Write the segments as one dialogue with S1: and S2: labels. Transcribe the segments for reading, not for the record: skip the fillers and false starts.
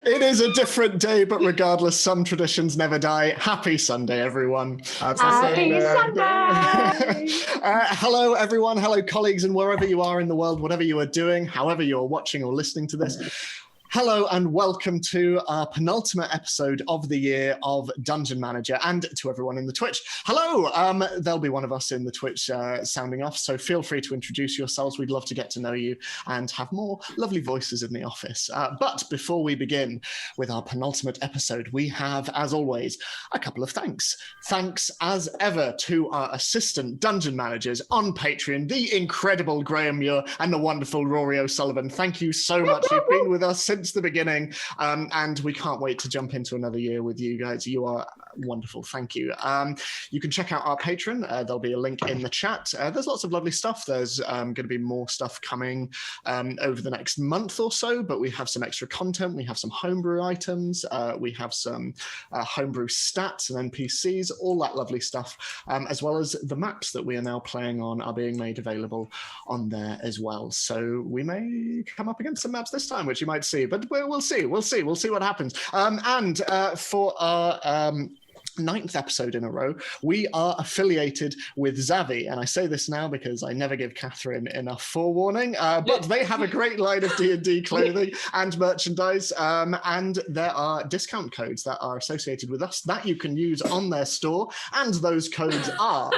S1: It is a different day, but regardless, some traditions never die. Happy Sunday, everyone.
S2: Happy Sunday!
S1: Hello, everyone. Hello, colleagues, and wherever you are in the world, whatever you are doing, however you're watching or listening to this. Hello and welcome to our penultimate episode of the year of Dungeon Manager, and to everyone in the Twitch. Hello! There'll be one of us in the Twitch sounding off, so feel free to introduce yourselves. We'd love to get to know you and have more lovely voices in the office. But before we begin with our penultimate episode, we have, as always, a couple of thanks. Thanks, as ever, to our assistant dungeon managers on Patreon, the incredible Graham Muir and the wonderful Rory O'Sullivan. Thank you so much. You've been with us since the beginning, and we can't wait to jump into another year with you guys. You are wonderful. Thank you. You can check out our Patreon. There'll be a link in the chat. There's lots of lovely stuff. There's going to be more stuff coming over the next month or so, but we have some extra content. We have some homebrew items. We have some homebrew stats and NPCs, all that lovely stuff, as well as the maps that we are now playing on are being made available on there as well. So we may come up against some maps this time, which you might see, but we'll see what happens. And for our 9th episode in a row, we are affiliated with Zavi, and I say this now because I never give Catherine enough forewarning, but they have a great line of D&D clothing and merchandise, and there are discount codes that are associated with us that you can use on their store, and those codes are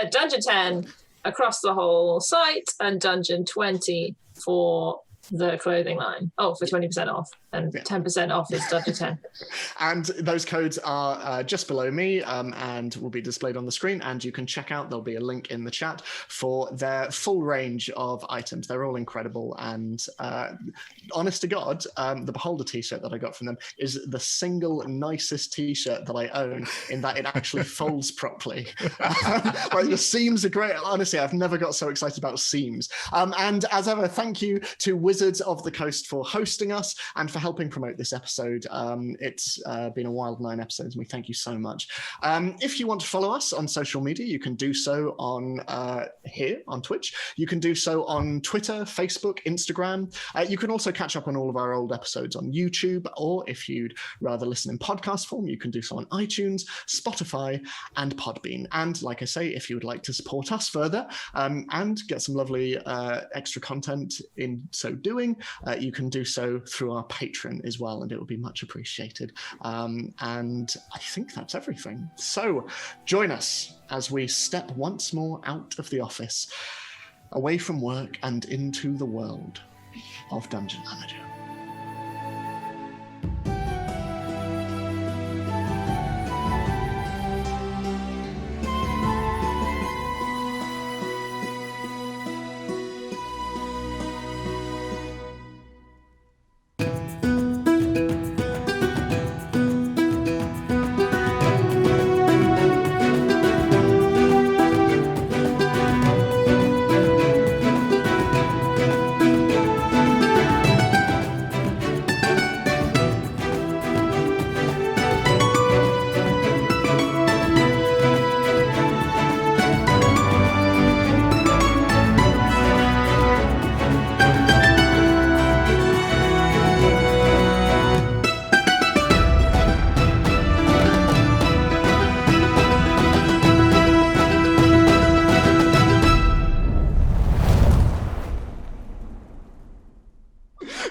S2: Dungeon 10 across the whole site, and Dungeon 20 for the clothing line. Oh, for 20% off, and 10% off is Dungeon 10.
S1: And those codes are just below me and will be displayed on the screen, and you can check out, there'll be a link in the chat for their full range of items. They're all incredible, and honest to God, the Beholder t-shirt that I got from them is the single nicest t-shirt that I own, in that it actually folds properly. Like, the seams are great. Honestly, I've never got so excited about seams. And as ever, thank you to Wizards of the Coast for hosting us and for helping promote this episode. It's been a wild 9 episodes, and we thank you so much. If you want to follow us on social media, you can do so on here on Twitch. You can do so on Twitter, Facebook, Instagram. You can also catch up on all of our old episodes on YouTube, or if you'd rather listen in podcast form, you can do so on iTunes, Spotify, and Podbean. And like I say, if you would like to support us further and get some lovely extra content in so doing, you can do so through our Patreon as well, and it will be much appreciated. And I think that's everything. So join us as we step once more out of the office, away from work and into the world of Dungeon Manager.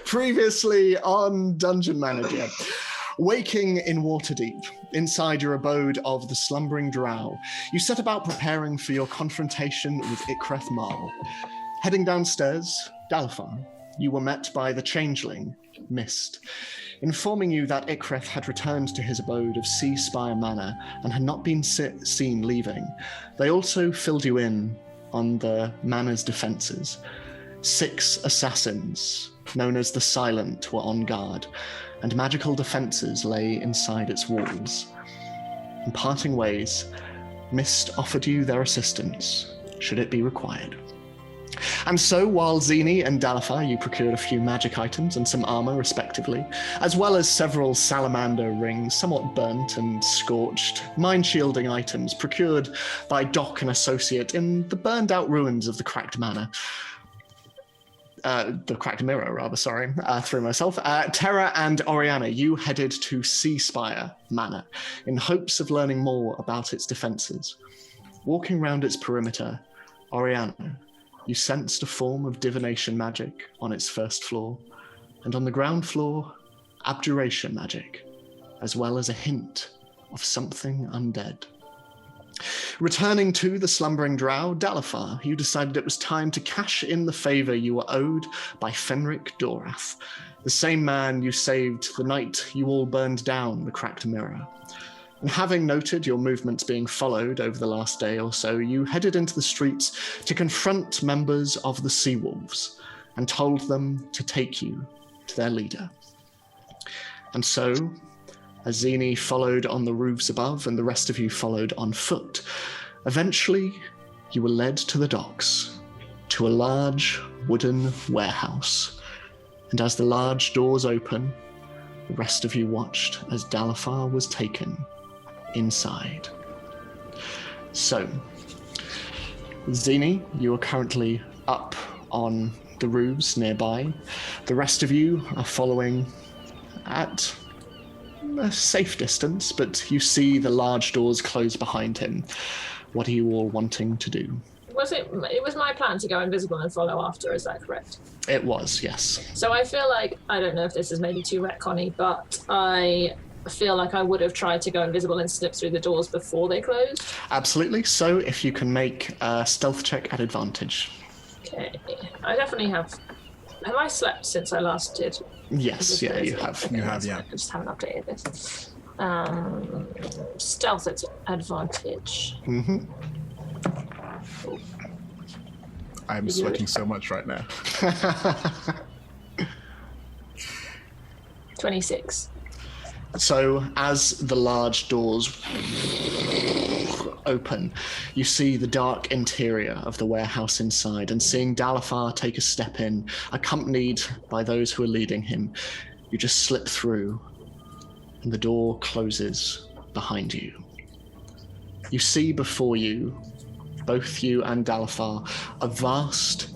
S1: Previously on Dungeon Manager, waking in Waterdeep, inside your abode of the slumbering drow, you set about preparing for your confrontation with Ikreth Marl. Heading downstairs, Dalofarr, you were met by the changeling, Mist, informing you that Ikreth had returned to his abode of Sea Spire Manor and had not been seen leaving. They also filled you in on the manor's defenses. 6 assassins, known as the Silent, were on guard, and magical defenses lay inside its walls. In parting ways, Mist offered you their assistance, should it be required. And so, while Zini and Dalofarr, you procured a few magic items and some armor, respectively, as well as several salamander rings, somewhat burnt and scorched, mind-shielding items procured by Doc and Associate in the burned-out ruins of the Cracked Manor. the cracked mirror, rather, sorry, through myself. Terra and Oriana, you headed to Seaspire Manor in hopes of learning more about its defenses. Walking round its perimeter, Oriana, you sensed a form of divination magic on its first floor, and on the ground floor, abjuration magic, as well as a hint of something undead. Returning to the slumbering drow, Dalofarr, you decided it was time to cash in the favour you were owed by Fenric Dorath, the same man you saved the night you all burned down the cracked mirror. And having noted your movements being followed over the last day or so, you headed into the streets to confront members of the Seawolves and told them to take you to their leader. And so, as Zini followed on the roofs above and the rest of you followed on foot, eventually you were led to the docks, to a large wooden warehouse. And as the large doors open, the rest of you watched as Dalofarr was taken inside. So, Zini, you are currently up on the roofs nearby. The rest of you are following at a safe distance, but you see the large doors close behind him. What are you all wanting to do?
S2: It was my plan to go invisible and follow after, is that correct?
S1: It was, yes.
S2: So I feel like, I don't know if this is maybe too retconny, but I feel like I would have tried to go invisible and slip through the doors before they closed.
S1: Absolutely. So if you can make a stealth check at advantage.
S2: Okay. I definitely have. Have I slept since I last did?
S1: Yes, yeah, you have.
S2: Okay,
S3: You have, yeah.
S2: I just haven't updated this. Stealth at advantage.
S1: Mm-hmm.
S3: I'm sweating so much right now.
S2: 26.
S1: So as the large doors open, you see the dark interior of the warehouse inside, and seeing Dalofarr take a step in, accompanied by those who are leading him, you just slip through, and the door closes behind you. You see before you, both you and Dalofarr, a vast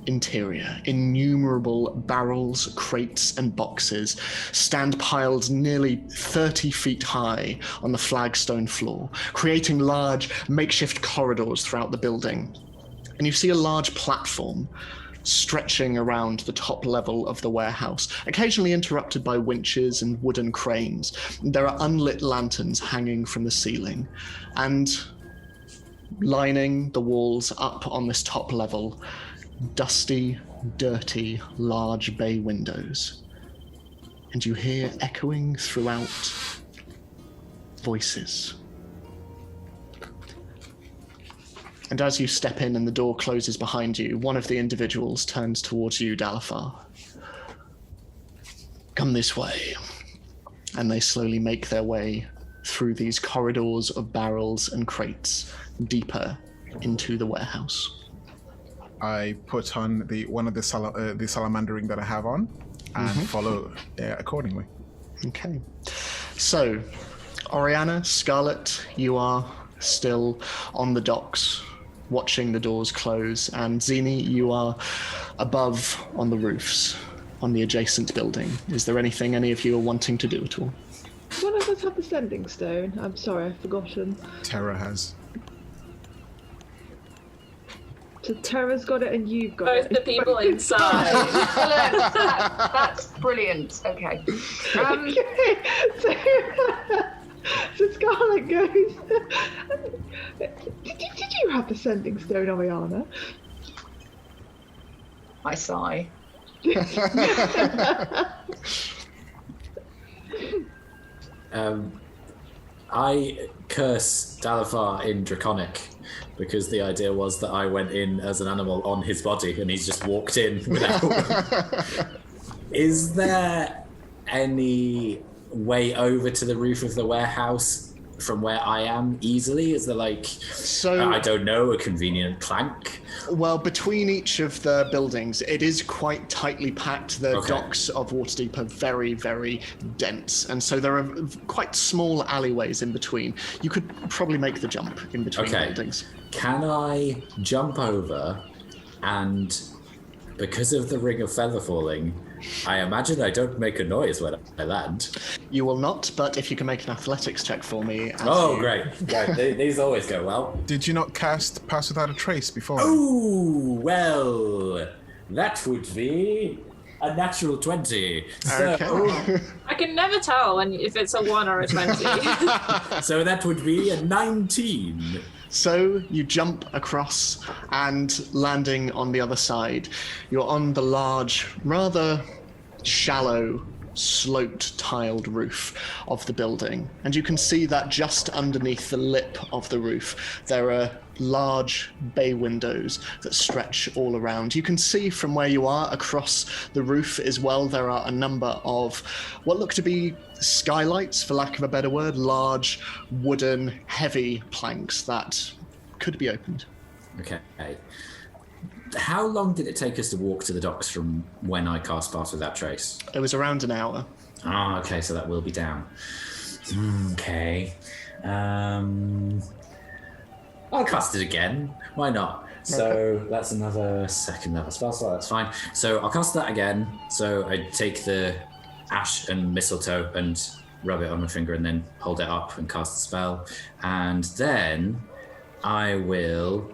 S1: interior. Innumerable barrels, crates, and boxes stand piled nearly 30 feet high on the flagstone floor, creating large makeshift corridors throughout the building. And you see a large platform stretching around the top level of the warehouse, occasionally interrupted by winches and wooden cranes. There are unlit lanterns hanging from the ceiling, and lining the walls up on this top level, dusty, dirty, large bay windows. And you hear echoing throughout voices. And as you step in and the door closes behind you, one of the individuals turns towards you, Dalofarr. Come this way. And they slowly make their way through these corridors of barrels and crates, deeper into the warehouse.
S3: I put on one of the salamandering that I have on and follow accordingly.
S1: Okay. So, Oriana, Scarlet, you are still on the docks, watching the doors close, and Zini, you are above on the roofs, on the adjacent building. Is there anything any of you are wanting to do at all?
S4: One of us have the sending stone. I'm sorry, I've forgotten.
S3: Terra has.
S4: So Tara's got it and you've got
S2: Both
S4: it.
S2: the people inside.
S5: Excellent. That's brilliant. Okay.
S4: Okay, so Scarlet goes. Did you have the sending stone, Oriana?
S5: I sigh.
S6: I curse Dalofarr in Draconic because the idea was that I went in as an animal on his body and he's just walked in without. Is there any way over to the roof of the warehouse from where I am easily? Is there I don't know, a convenient plank?
S1: Well, between each of the buildings, it is quite tightly packed. The docks of Waterdeep are very, very dense, and so there are quite small alleyways in between. You could probably make the jump in between buildings.
S6: Can I jump over and because of the ring of feather falling, I imagine I don't make a noise when I land.
S1: You will not, but if you can make an athletics check for me.
S6: Great. These always go well.
S3: Did you not cast Pass Without a Trace before?
S6: Oh, well, that would be a natural 20.
S1: Okay.
S2: I can never tell if it's a 1 or a 20.
S6: So that would be a 19.
S1: So you jump across and landing on the other side. You're on the large, rather shallow, sloped tiled roof of the building. And you can see that just underneath the lip of the roof, there are large bay windows that stretch all around. You can see from where you are across the roof as well, there are a number of what look to be skylights, for lack of a better word, large wooden heavy planks that could be opened.
S6: Okay. How long did it take us to walk to the docks from when I cast Pass Without Trace?
S1: It was around an hour.
S6: Oh, okay, so that will be down. Okay. I'll cast it again. Why not? So that's another second level spell slot, that's fine. So I'll cast that again. So I take the ash and mistletoe and rub it on my finger and then hold it up and cast the spell. And then I will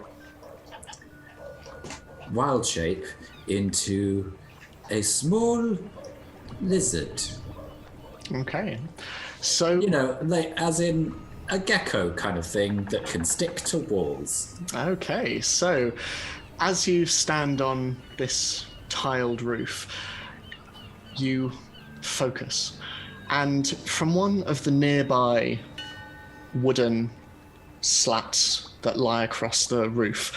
S6: wild shape into a small lizard.
S1: Okay. So
S6: Like as in a gecko kind of thing that can stick to walls.
S1: Okay, so as you stand on this tiled roof, you focus, and from one of the nearby wooden slats that lie across the roof,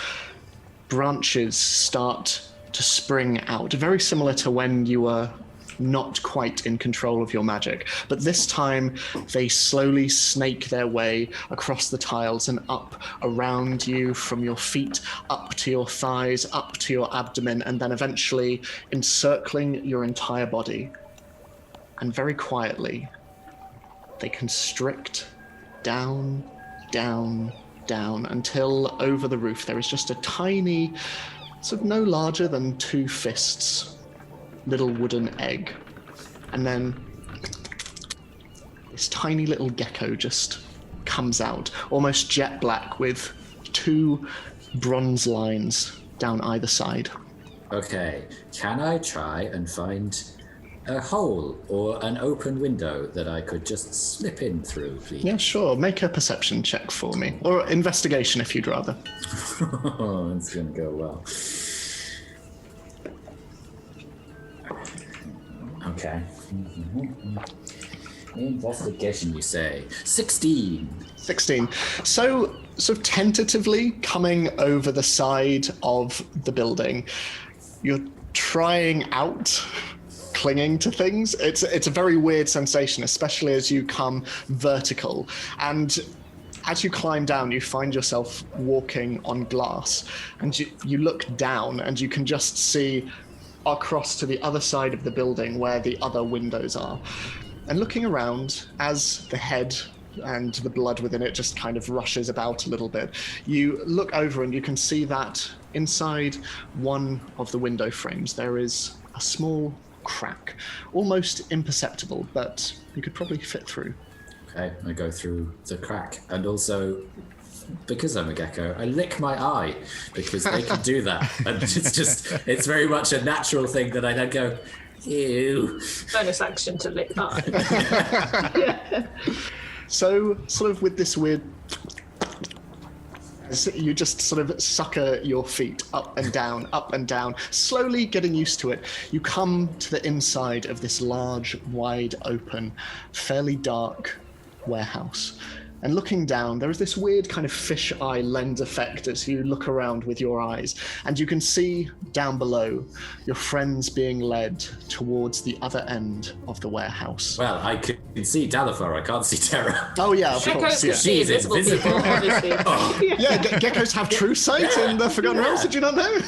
S1: branches start to spring out, very similar to when you were not quite in control of your magic. But this time, they slowly snake their way across the tiles and up around you, from your feet up to your thighs, up to your abdomen, and then eventually encircling your entire body. And very quietly, they constrict down, down, down, until over the roof there is just a tiny, sort of no larger than 2 fists, little wooden egg. And then this tiny little gecko just comes out, almost jet black, with 2 bronze lines down either side.
S6: Okay, can I try and find a hole or an open window that I could just slip in through, please?
S1: Yeah, sure. Make a perception check for me. Or investigation, if you'd rather.
S6: Oh, it's gonna go well. Okay. Investigation, you say. 16.
S1: 16. So, sort of tentatively coming over the side of the building, you're trying out clinging to things. It's a very weird sensation, especially as you come vertical. And as you climb down, you find yourself walking on glass. And you look down and you can just see across to the other side of the building where the other windows are. And looking around, as the head and the blood within it just kind of rushes about a little bit, you look over and you can see that inside one of the window frames there is a small crack, almost imperceptible, but you could probably fit through.
S6: Okay, I go through the crack. And also, because I'm a gecko, I lick my eye, because they can do that. And it's very much a natural thing that I then go, ew.
S2: Bonus action to lick that.
S1: So, sort of with this weird, you just sort of sucker your feet up and down, slowly getting used to it. You come to the inside of this large, wide open, fairly dark warehouse. And looking down, there is this weird kind of fisheye lens effect as you look around with your eyes. And you can see down below your friends being led towards the other end of the warehouse.
S6: Well, I can see Dalofarr, I can't see Terra.
S1: Oh, yeah, of course. Yeah.
S6: She's invisible.
S2: Obviously.
S1: Yeah, geckos have true sight in the Forgotten Realms, did you not know?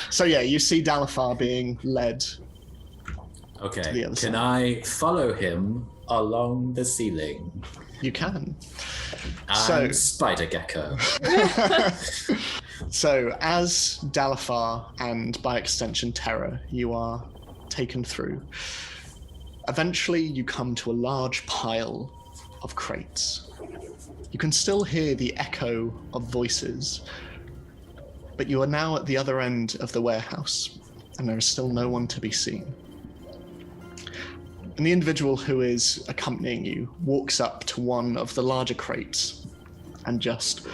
S1: So yeah, you see Dalofarr being led.
S6: Okay,
S1: to the other
S6: can
S1: side.
S6: I follow him along the ceiling?
S1: You can.
S6: I'm Spider Gecko.
S1: So, as Dalofarr and by extension Terra, you are taken through. Eventually, you come to a large pile of crates. You can still hear the echo of voices, but you are now at the other end of the warehouse, and there is still no one to be seen. And the individual who is accompanying you walks up to one of the larger crates and just...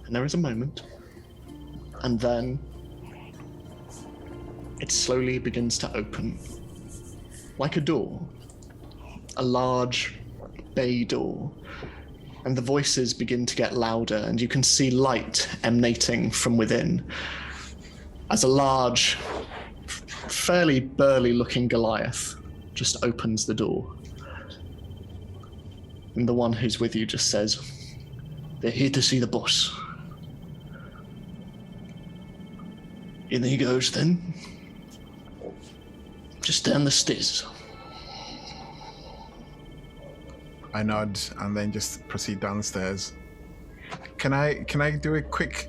S1: And there is a moment, and then it slowly begins to open, like a door, a large bay door, and the voices begin to get louder, and you can see light emanating from within as a large, fairly burly-looking Goliath just opens the door. And the one who's with you just says, "They're here to see the boss." In he goes then. Just down the stairs.
S3: I nod and then just proceed downstairs. Can I do a quick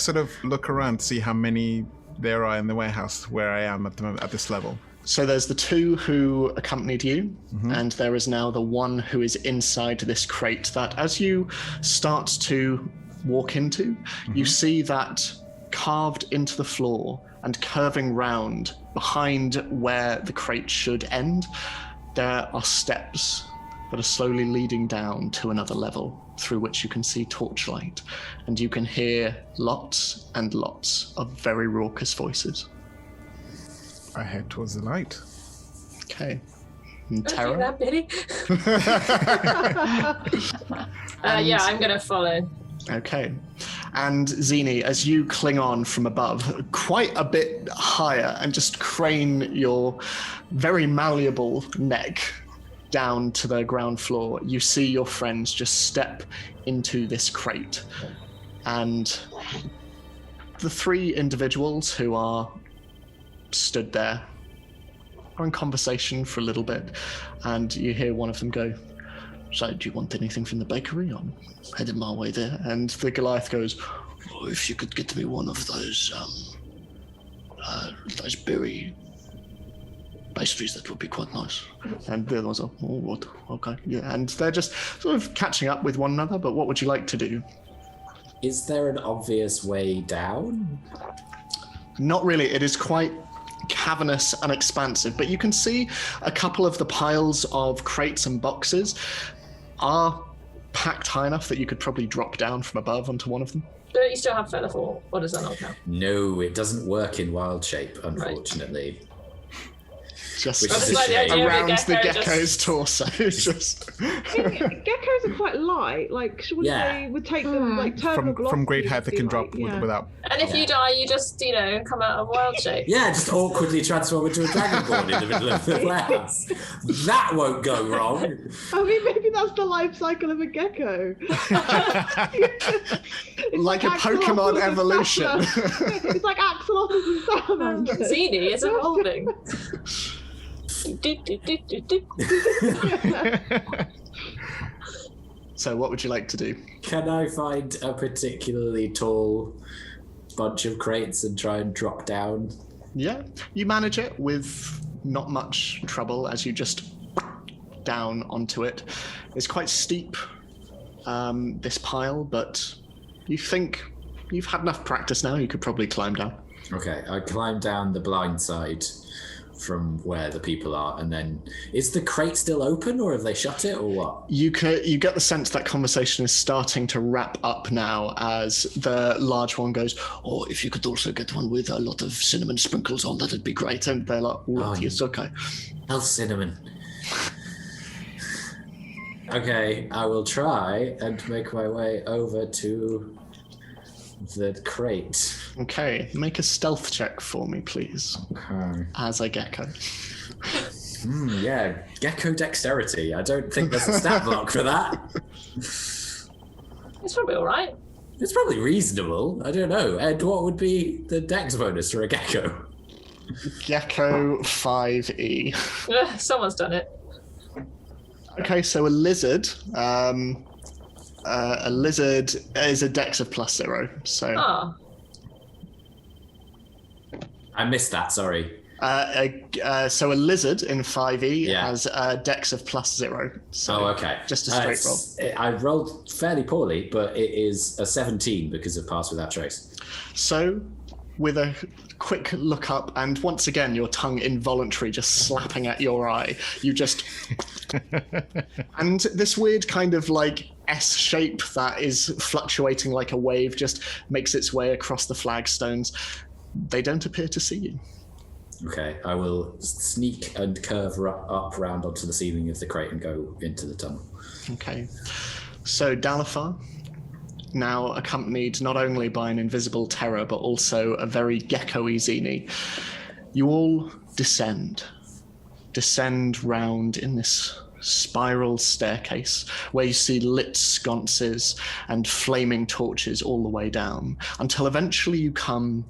S3: sort of look around to see how many there are in the warehouse where I am at the moment at this level?
S1: So there's the two who accompanied you, and there is now the one who is inside this crate that as you start to walk into, you see that carved into the floor and curving round behind where the crate should end, there are steps that are slowly leading down to another level through which you can see torchlight, and you can hear lots and lots of very raucous voices.
S3: I head towards the light.
S1: Okay. And
S2: Don't do
S1: Terra?
S2: that, Billy. Yeah, I'm going to follow.
S1: Okay. And Zini, as you cling on from above, quite a bit higher, and just crane your very malleable neck down to the ground floor, you see your friends just step into this crate. And the three individuals who are stood there are in conversation for a little bit, and you hear one of them go, "So, do you want anything from the bakery? I'm heading my way there." And the Goliath goes, "Oh, if you could get me one of those berry pastries, that would be quite nice." And the other one's like, "Oh, what? Okay, yeah." And they're just sort of catching up with one another. But what would you like to do?
S6: Is there an obvious way down?
S1: Not really. It is quite cavernous and expansive, but you can see a couple of the piles of crates and boxes are packed high enough that you could probably drop down from above onto one of them.
S2: Don't you still have feather fall? Or does that not count?
S6: No, it doesn't work in wild shape, unfortunately.
S1: Just
S6: Which is a shame.
S1: around the
S2: Gecko
S1: gecko's torso. Just
S4: Geckos are quite light. Like, surely
S6: Yeah.
S4: they would take them, like, terminal
S3: From great
S4: velocity
S3: height, they
S4: would
S3: can
S4: be
S3: drop
S4: like,
S3: without.
S2: And if you die, you just, come out of wild shape.
S6: Yeah, just awkwardly transform into a dragonborn in the middle of the warehouse. That won't go wrong.
S4: I mean, maybe that's the life cycle of a gecko. It's
S1: like a
S4: axolotls
S1: Pokemon
S4: and
S1: evolution.
S4: salamander. It's like axolotls and salamanders.
S2: Zini is evolving.
S1: So what would you like to do?
S6: Can I find a particularly tall bunch of crates and try and drop down?
S1: Yeah, you manage it with not much trouble as you just down onto it. It's quite steep, this pile, but you think you've had enough practice now, you could probably climb down.
S6: Okay, I climb down the blind side from where the people are, and then is the crate still open, or have they shut it, or what?
S1: You get the sense that conversation is starting to wrap up now as the large one goes, "Oh, if you could also get one with a lot of cinnamon sprinkles on, that'd be great." And they're like, "Oh, yes, okay."
S6: Hell, cinnamon. Okay, I will try and make my way over to the crate.
S1: Okay, make a stealth check for me, please,
S6: Okay.
S1: as a gecko.
S6: Yeah, gecko dexterity. I don't think there's a stat block for that.
S2: It's probably all right.
S6: It's probably reasonable. I don't know. Ed, what would be the dex bonus for a gecko?
S1: Gecko 5e.
S2: Someone's done it.
S1: Okay, so a lizard A lizard is a dex of +0. So,
S2: Oh,
S6: I missed that. Sorry.
S1: so a lizard in 5e
S6: Yeah.
S1: has a dex of +0. So
S6: Oh, okay.
S1: just a straight roll.
S6: I rolled fairly poorly, but it is a 17 because of pass without trace.
S1: So, with a quick look up, and once again, your tongue involuntary just slapping at your eye, you just. And this weird kind of like S shape that is fluctuating like a wave just makes its way across the flagstones. They don't appear to see you.
S6: Okay, I will sneak and curve up round onto the ceiling of the crate and go into the tunnel.
S1: Okay. So, Dalofarr, now accompanied not only by an invisible terror, but also a very gecko-y Zini, you all descend round in this spiral staircase where you see lit sconces and flaming torches all the way down, until eventually you come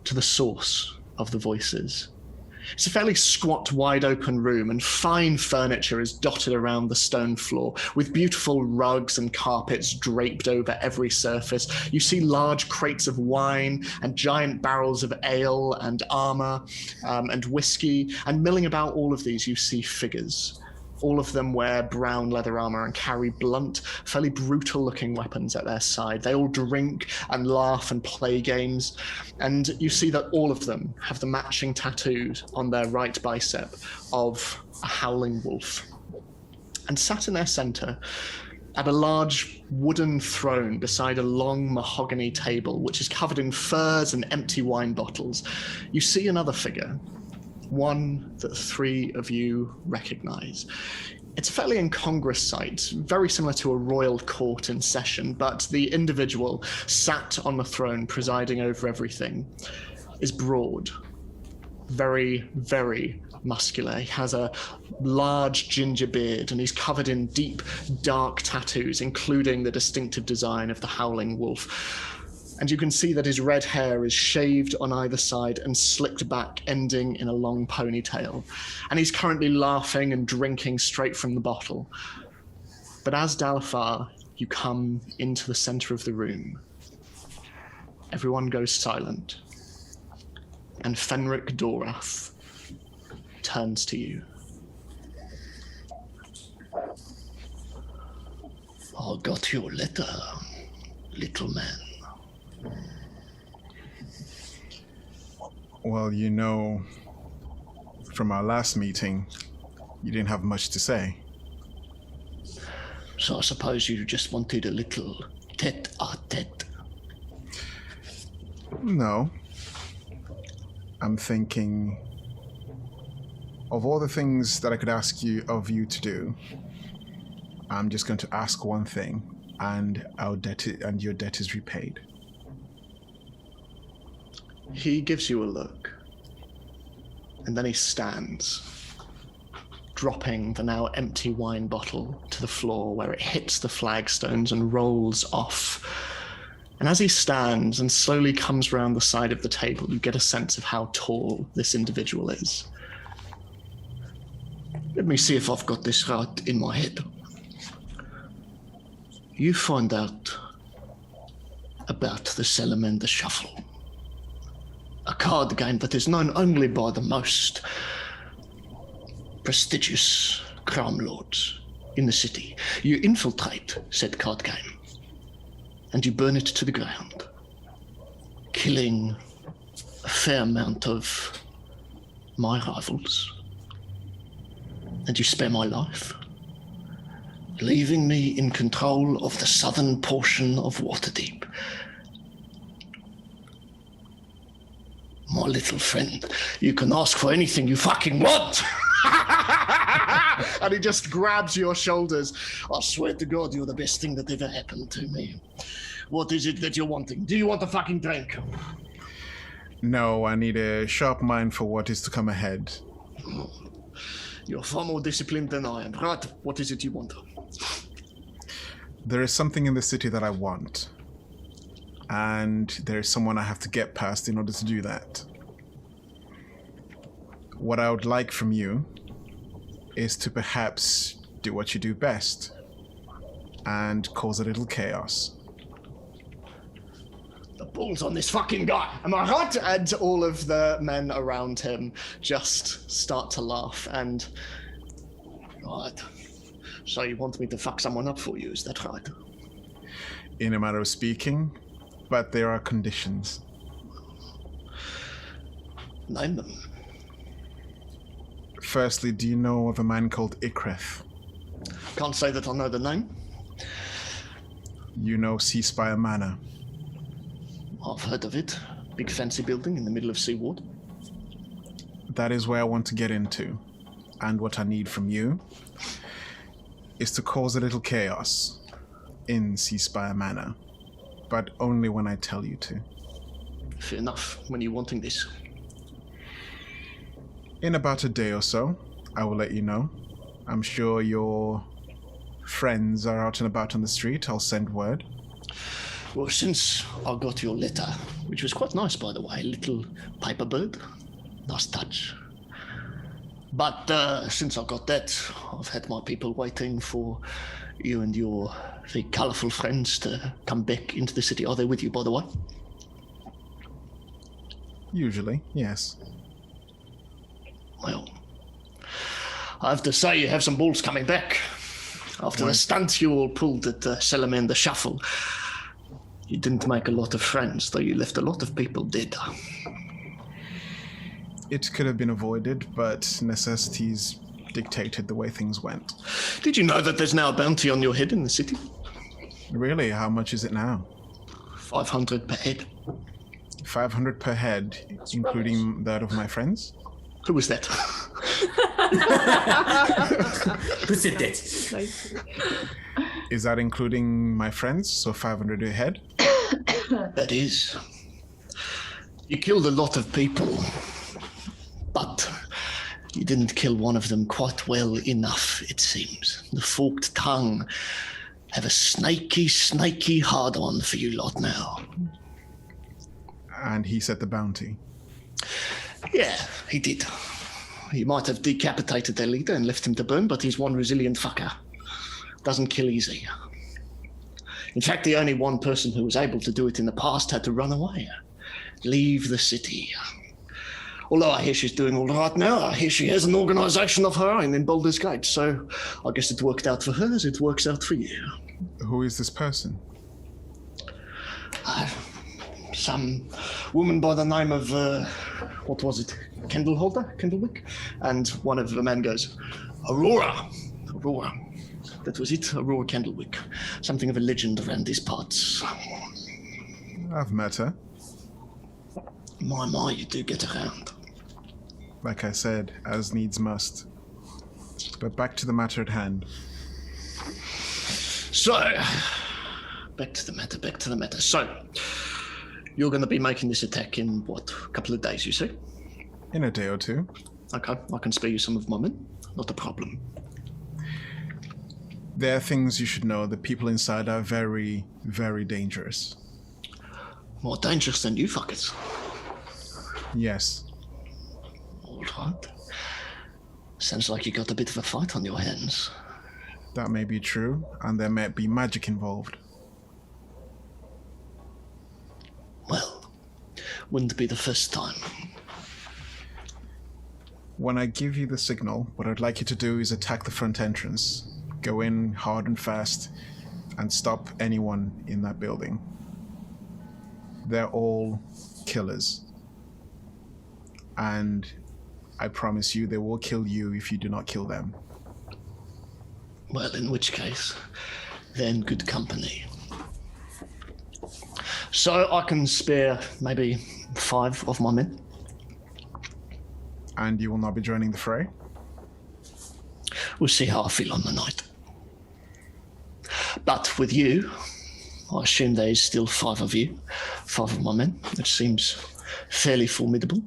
S1: to the source of the voices. It's a fairly squat, wide-open room, and fine furniture is dotted around the stone floor, with beautiful rugs and carpets draped over every surface. You see large crates of wine and giant barrels of ale and armor and whiskey, and milling about all of these you see figures. All of them wear brown leather armor and carry blunt, fairly brutal-looking weapons at their side. They all drink and laugh and play games. And you see that all of them have the matching tattoos on their right bicep of a howling wolf. And sat in their center, at a large wooden throne beside a long mahogany table, which is covered in furs and empty wine bottles, you see another figure. One that 3 of you recognize. It's a fairly incongruous sight, very similar to a royal court in session, but the individual sat on the throne presiding over everything is broad, very, very muscular. He has a large ginger beard and he's covered in deep, dark tattoos, including the distinctive design of the howling wolf. And you can see that his red hair is shaved on either side and slicked back, ending in a long ponytail. And he's currently laughing and drinking straight from the bottle. But as Dalofarr, you come into the center of the room. Everyone goes silent. And Fenric Dorath turns to you. I got your letter, little man.
S3: Well, you know, from our last meeting, you didn't have much to say.
S1: So I suppose you just wanted a little tete-a-tete.
S3: No. I'm thinking of all the things that I could ask of you to do. I'm just going to ask one thing, and your debt is repaid.
S1: He gives you a look, and then he stands, dropping the now empty wine bottle to the floor where it hits the flagstones and rolls off. And as he stands and slowly comes round the side of the table, you get a sense of how tall this individual is. Let me see if I've got this right in my head. You find out about the Salamander Shuffle. A card game that is known only by the most prestigious crime lords in the city. You infiltrate said card game, and you burn it to the ground, killing a fair amount of my rivals. And you spare my life, leaving me in control of the southern portion of Waterdeep. My little friend, you can ask for anything you fucking want. And he just grabs your shoulders. I swear to God, you're the best thing that ever happened to me. What is it that you're wanting? Do you want a fucking drink?
S3: No, I need a sharp mind for what is to come ahead.
S1: You're far more disciplined than I am. Right, what is it you want?
S3: There is something in the city that I want. And there is someone I have to get past in order to do that. What I would like from you is to perhaps do what you do best. and cause a little chaos.
S1: The balls on this fucking guy, am I right? And all of the men around him just start to laugh and... Right. So you want me to fuck someone up for you, is that right?
S3: In a matter of speaking, but there are conditions.
S1: Name them.
S3: Firstly, do you know of a man called Ikreth?
S1: Can't say that I know the name.
S3: You know Seaspire Manor?
S1: I've heard of it. Big fancy building in the middle of Seaward.
S3: That is where I want to get into. And what I need from you is to cause a little chaos in Seaspire Manor. But only when I tell you to.
S1: Fair enough. When are you wanting this?
S3: In about a day or so, I will let you know. I'm sure your friends are out and about on the street. I'll send word.
S1: Well, since I got your letter, which was quite nice, by the way, little paper bird, nice touch. But since I got that, I've had my people waiting for you and your very colourful friends to come back into the city. Are they with you, by the way?
S3: Usually, yes.
S1: Well, I have to say you have some balls coming back. After the stunt you all pulled at the Salamander Shuffle, you didn't make a lot of friends, though you left a lot of people dead.
S3: It could have been avoided, but necessities dictated the way things went.
S1: Did you know that there's now a bounty on your head in the city?
S3: Really? How much is it now?
S1: 500 per head.
S3: 500 per head, including that of my friends?
S1: Who was that?
S6: Who said that?
S4: Nice.
S3: Is that including my friends? So 500 a head?
S1: That is. You killed a lot of people, but you didn't kill one of them quite well enough, it seems. The forked tongue have a snaky hard-on for you lot now.
S3: And he set the bounty.
S1: Yeah, he did. He might have decapitated their leader and left him to burn, but he's one resilient fucker. Doesn't kill easy. In fact, the only one person who was able to do it in the past had to run away. Leave the city. Although I hear she's doing all right now, I hear she has an organisation of her own in Baldur's Gate, so I guess it worked out for her as it works out for you.
S3: Who is this person?
S1: Some woman by the name of, what was it? Kendlewick? And one of the men goes, Aurora. That was it, Aurora Kendlewick. Something of a legend around these parts.
S3: I've met her.
S1: My, you do get around.
S3: Like I said, as needs must. But back to the matter at hand.
S1: So, back to the matter. So, you're going to be making this attack in, what, a couple of days, you say?
S3: In a day or two.
S1: Okay, I can spare you some of my men. Not a problem.
S3: There are things you should know. The people inside are very, very dangerous.
S1: More dangerous than you fuckers.
S3: Yes.
S1: All right. Sounds like you got a bit of a fight on your hands.
S3: That may be true, and there may be magic involved.
S1: Well, wouldn't be the first time.
S3: When I give you the signal, what I'd like you to do is attack the front entrance. Go in hard and fast, and stop anyone in that building. They're all killers. And I promise you they will kill you if you do not kill them.
S1: Well, in which case, they're in good company. So I can spare maybe 5 of my men.
S3: And you will not be joining the fray?
S1: We'll see how I feel on the night. But with you, I assume there is still 5 of you, 5 of my men, which seems fairly formidable.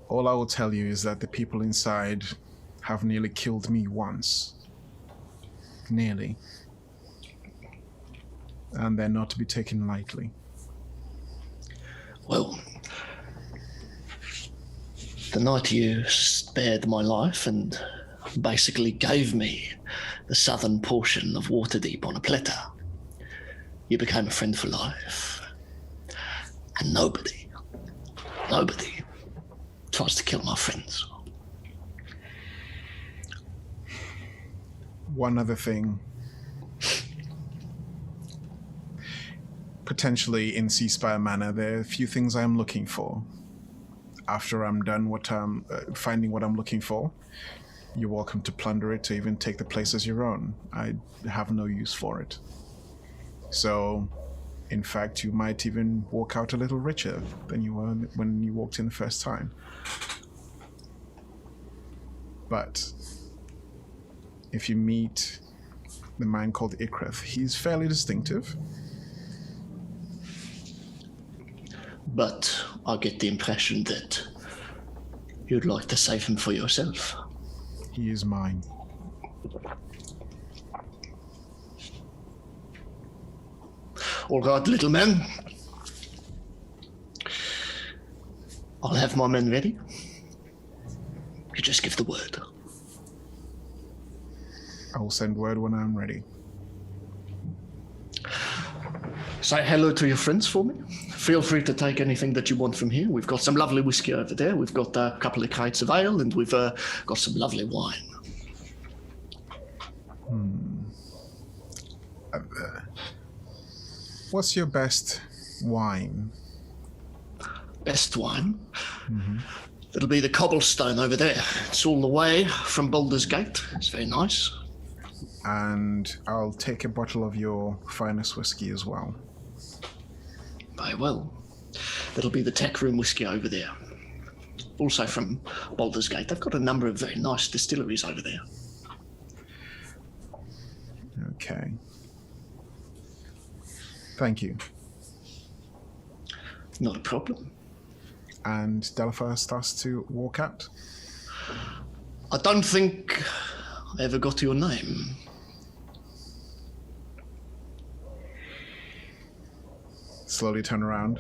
S3: All I will tell you is that the people inside have nearly killed me once. Nearly. And they're not to be taken lightly.
S1: Well, the night you spared my life and basically gave me the southern portion of Waterdeep on a platter, you became a friend for life. And nobody tries to kill my friends.
S3: One other thing. Potentially in Seaspire Manor, there are a few things I am looking for. After I'm done finding what I'm looking for, you're welcome to plunder it, to even take the place as your own. I have no use for it. So, in fact, you might even walk out a little richer than you were when you walked in the first time. But if you meet the man called Ikrith, he's fairly distinctive.
S1: But I get the impression that you'd like to save him for yourself.
S3: He is mine.
S1: All right, little man. I'll have my men ready. You just give the word.
S3: I will send word when I'm ready.
S1: Say hello to your friends for me. Feel free to take anything that you want from here. We've got some lovely whiskey over there. We've got a couple of crates of ale, and we've got some lovely wine.
S3: What's your best wine?
S1: Best wine? It'll be the cobblestone over there. It's all the way from Baldur's Gate. It's very nice.
S3: And I'll take a bottle of your finest whiskey as well.
S1: Very well. It'll be the tech room whiskey over there. Also from Baldur's Gate. They've got a number of very nice distilleries over there.
S3: Okay. Thank you.
S1: Not a problem.
S3: And Dalofarr starts to walk out.
S1: I don't think I ever got your name.
S3: Slowly turn around.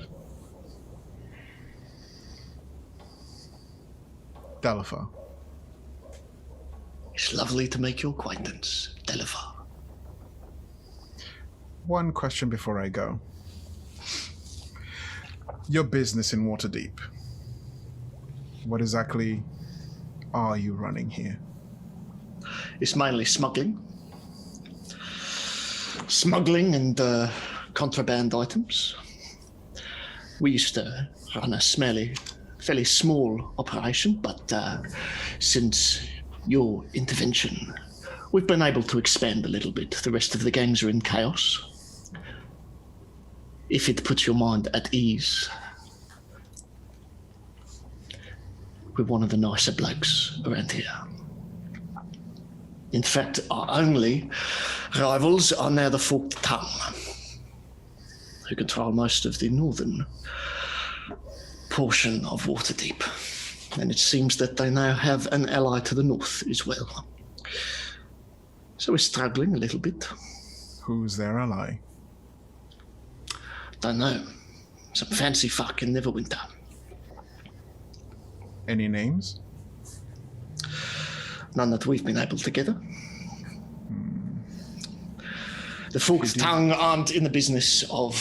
S3: Dalofarr.
S1: It's lovely to make your acquaintance, Dalofarr.
S3: One question before I go. Your business in Waterdeep. What exactly are you running here?
S1: It's mainly smuggling. Smuggling and contraband items. We used to run a fairly small operation, but since your intervention, we've been able to expand a little bit. The rest of the gangs are in chaos. If it puts your mind at ease, we're one of the nicer blokes around here. In fact, our only rivals are now the Forked Tongue, who control most of the northern portion of Waterdeep. And it seems that they now have an ally to the north as well. So we're struggling a little bit.
S3: Who's their ally?
S1: Don't know. Some fancy fuck in Neverwinter.
S3: Any names?
S1: None that we've been able to gather. The Forked Tongue aren't in the business of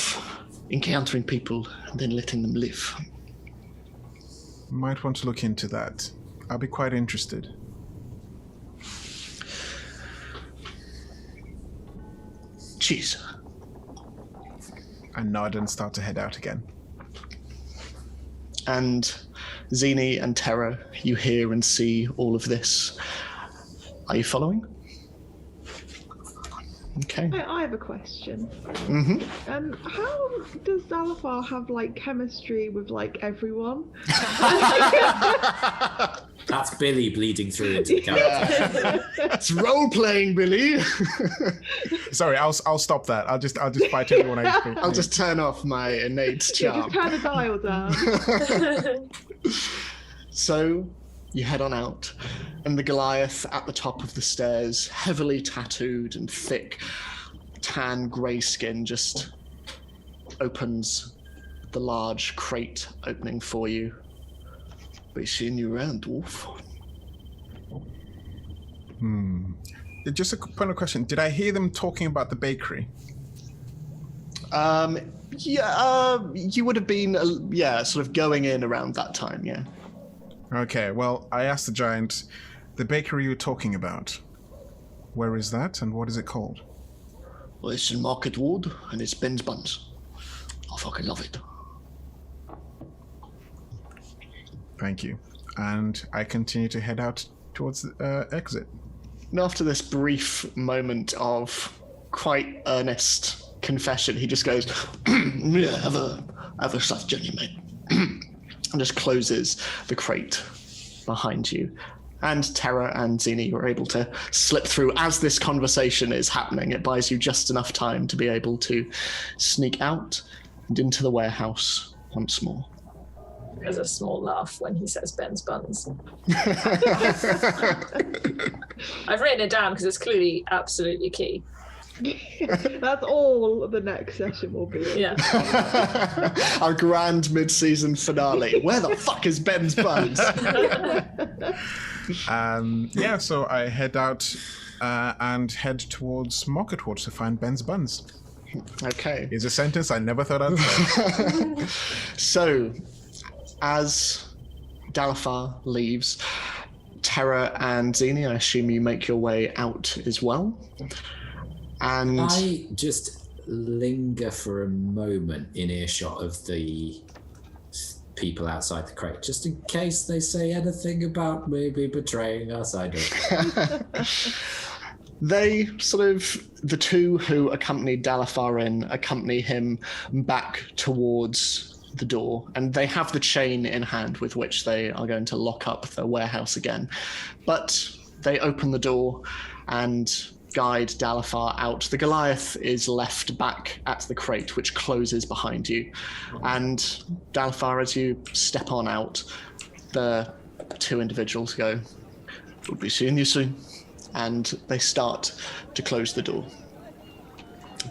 S1: encountering people and then letting them live.
S3: Might want to look into that. I'll be quite interested.
S1: Cheers.
S3: I nod and start to head out again.
S1: And Zini and Terra, you hear and see all of this. Are you following? Okay.
S4: I have a question.
S1: Mm-hmm.
S4: How does Dalofarr have like chemistry with like everyone?
S6: That's Billy bleeding through into the character.
S1: It's role-playing, Billy.
S3: Sorry, I'll stop that. I'll just fight everyone I speak.
S1: I'll just turn off my innate
S4: Yeah,
S1: charm.
S4: just turn the dial down.
S1: So you head on out, and the Goliath at the top of the stairs, heavily tattooed and thick, tan grey skin, just opens the large crate opening for you. Be seeing you around, dwarf.
S3: Just a point of question. Did I hear them talking about the bakery?
S1: You would have been, sort of going in around that time, yeah.
S3: Okay, well, I asked the giant, the bakery you were talking about, where is that and what is it called?
S1: Well, it's in Market Ward, and it's Ben's Buns. I fucking love it.
S3: Thank you. And I continue to head out towards the exit.
S1: And after this brief moment of quite earnest confession, he just goes, yeah, have a soft journey, mate. And just closes the crate behind you. And Terra and Zini were able to slip through as this conversation is happening. It buys you just enough time to be able to sneak out and into the warehouse once more.
S2: There's a small laugh when he says Ben's Buns. I've written it down because it's clearly absolutely key.
S4: That's all the next session will be.
S2: Yeah.
S1: Our grand mid-season finale. Where the fuck is Ben's Buns?
S3: So I head out and head towards Market Ward to find Ben's Buns.
S1: Okay.
S3: Is a sentence I never thought I'd say.
S1: So, as Dalofarr leaves, Terra and Zini, I assume you make your way out as well. And
S6: I just linger for a moment in earshot of the people outside the crate, just in case they say anything about maybe betraying us. I don't know.
S1: They the two who accompanied Dalofarr in, accompany him back towards the door, and they have the chain in hand with which they are going to lock up the warehouse again. But they open the door and guide Dalofarr out. The Goliath is left back at the crate, which closes behind you. And Dalofarr, as you step on out, the two individuals go, "We'll be seeing you soon." And they start to close the door.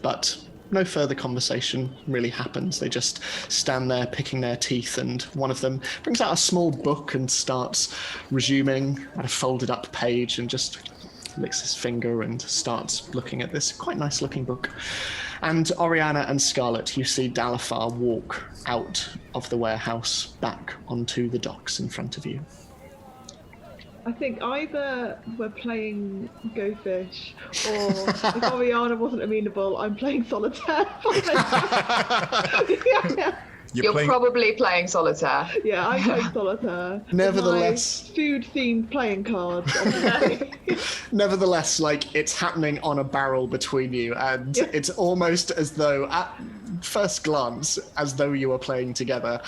S1: But no further conversation really happens. They just stand there picking their teeth, and one of them brings out a small book and starts resuming at a folded up page and just licks his finger and starts looking at this quite nice looking book. And Oriana and Scarlet, you see Dalofarr walk out of the warehouse back onto the docks in front of you.
S4: I think either we're playing Go Fish, or if Oriana wasn't amenable, I'm playing Solitaire.
S5: You're probably playing Solitaire.
S4: Yeah, I'm playing Solitaire.
S1: Nevertheless,
S4: food-themed playing cards.
S1: Nevertheless, it's happening on a barrel between you, and it's almost as though, at first glance, as though you were playing together.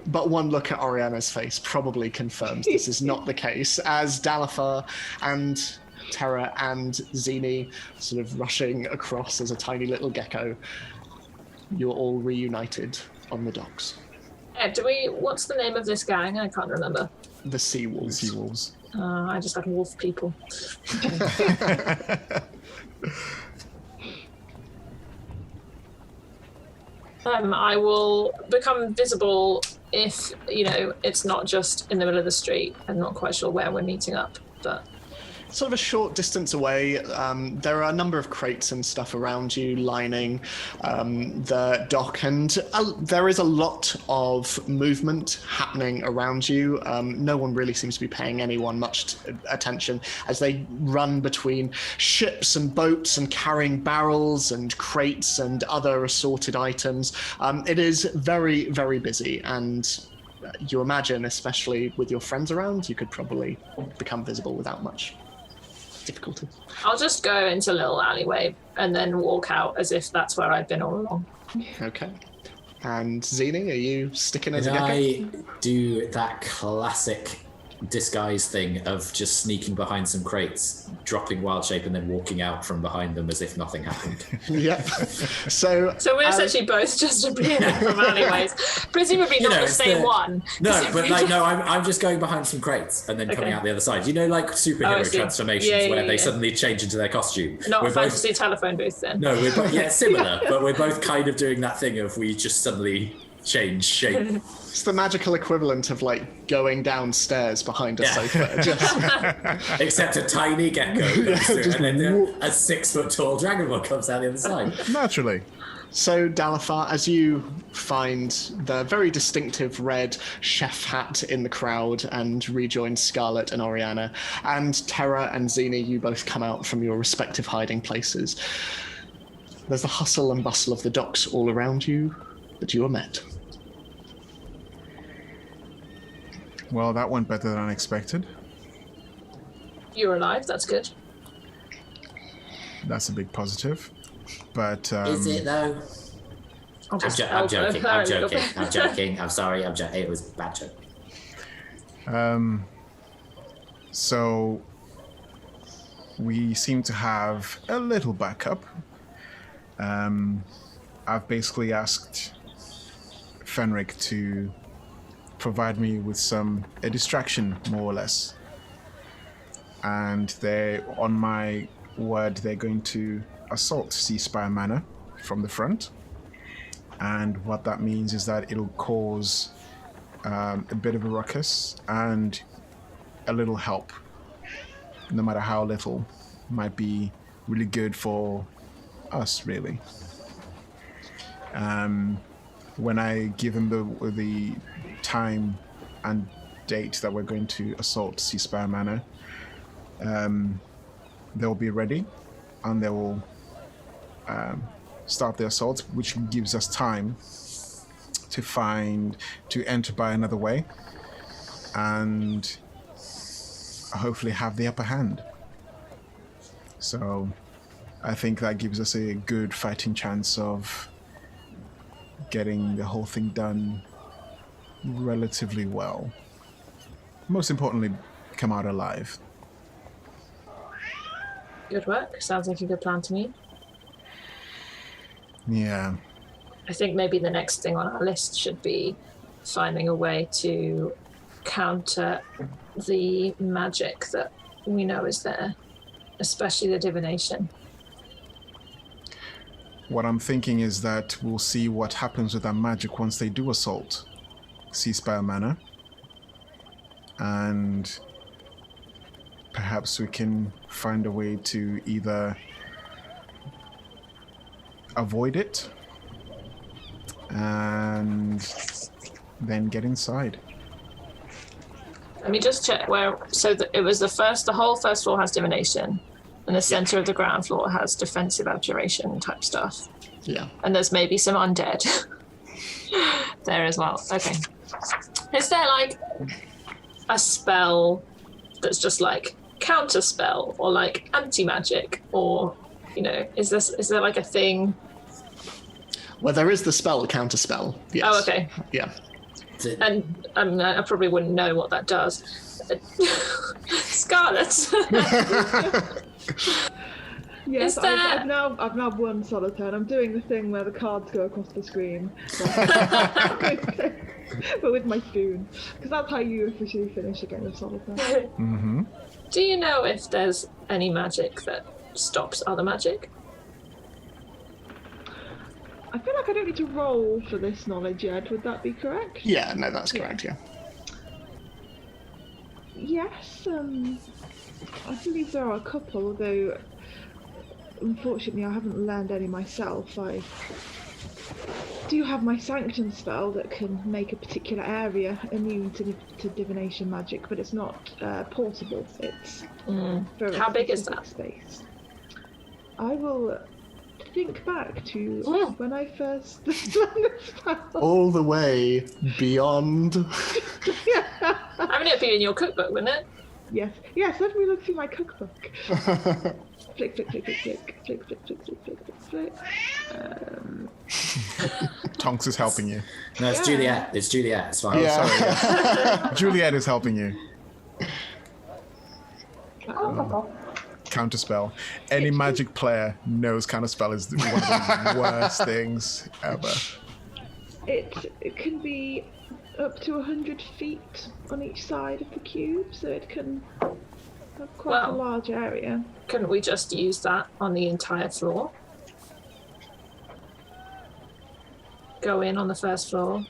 S1: But one look at Oriana's face probably confirms this is not the case, as Dalofarr and Terra and Zini sort of rushing across as a tiny little gecko. You're all reunited on the docks.
S2: What's the name of this gang? I can't remember.
S1: The Seawolves.
S3: The Seawolves.
S2: I just got wolf people. I will become visible if, it's not just in the middle of the street. I'm not quite sure where we're meeting up, but...
S1: Sort of a short distance away, there are a number of crates and stuff around you lining the dock, and there is a lot of movement happening around you. No one really seems to be paying anyone much attention as they run between ships and boats and carrying barrels and crates and other assorted items. It is very, very busy, and you imagine, especially with your friends around, you could probably become visible without much difficulty.
S2: I'll just go into a little alleyway and then walk out as if that's where I've been all along.
S1: Okay. And Zini, are you sticking as a gecko?
S6: I do that classic disguise thing of just sneaking behind some crates, dropping wild shape, and then walking out from behind them as if nothing happened?
S1: Yeah. So
S2: we're essentially both just appearing from alleyways. Presumably not the same one.
S6: No, but I'm just going behind some crates and then coming out the other side. Superhero transformations where they suddenly change into their costume.
S2: Not a fantasy telephone booth then.
S6: No, we're both, similar, but we're both kind of doing that thing of we just suddenly change shape.
S1: It's the magical equivalent of like going downstairs behind a sofa. Just...
S6: Except a tiny gecko comes through, and then a 6-foot-tall dragonborn comes out the other side.
S3: Naturally.
S1: So, Dalofarr, as you find the very distinctive red chef hat in the crowd and rejoin Scarlet and Oriana, and Terra and Xena, you both come out from your respective hiding places. There's the hustle and bustle of the docks all around you, but you are met.
S3: Well, that went better than expected.
S2: You're alive, that's good.
S3: That's a big positive. But
S6: is it though? I'm joking. I'm sorry. It was a bad joke.
S3: So we seem to have a little backup. I've basically asked Fenric to provide me with a distraction, more or less. And on my word, they're going to assault Seaspire Manor from the front. And what that means is that it'll cause a bit of a ruckus, and a little help, no matter how little, might be really good for us, really. When I give them the time and date that we're going to assault Seaspire Manor, they'll be ready, and they will start the assault, which gives us time to enter by another way and hopefully have the upper hand. So I think that gives us a good fighting chance of getting the whole thing done relatively well. Most importantly, come out alive.
S2: Good work. Sounds like a good plan to me.
S3: Yeah.
S2: I think maybe the next thing on our list should be finding a way to counter the magic that we know is there, especially the divination.
S3: What I'm thinking is that we'll see what happens with that magic once they do assault Seaspire Manor. And perhaps we can find a way to either avoid it and then get inside.
S2: Let me just check where. So it was the whole first floor has divination, and the center of the ground floor has defensive abjuration type stuff.
S1: Yeah.
S2: And there's maybe some undead there as well. Okay. Is there like a spell that's just like counter spell or like anti-magic, or is there like a thing?
S1: Well, there is the spell counter spell. Yes.
S2: Oh, okay.
S1: Yeah.
S2: And I probably wouldn't know what that does. Scarlet.
S4: Yes, I've now won Solitaire. I'm doing the thing where the cards go across the screen, but with my spoon, because that's how you officially finish a game of Solitaire.
S3: Mm-hmm.
S2: Do you know if there's any magic that stops other magic?
S4: I feel like I don't need to roll for this knowledge yet. Would that be correct?
S1: Yeah, no, that's correct, yeah.
S4: Yes, I believe there are a couple, although unfortunately I haven't learned any myself. I do have my Sanction spell that can make a particular area immune to divination magic, but it's not portable. It's for
S2: How big is that?
S4: Space. I will think back to when I first learned the spell.
S1: All the way beyond.
S2: I mean, it'd be in your cookbook, wouldn't it?
S4: Yes, let me look through my cookbook. Flick, flick, flick, flick, flick, flick, flick, flick, flick, flick, flick.
S3: Tonks is helping you.
S6: No, it's Juliet. It's Juliet. It's fine.
S1: Yeah.
S3: Sorry, yeah. Juliet is helping you. Counterspell. Any magic player knows counterspell is one of the worst things ever.
S4: It can be up to 100 feet on each side of the cube, so it can have quite a large area.
S2: Couldn't we just use that on the entire floor? go in on the first floor?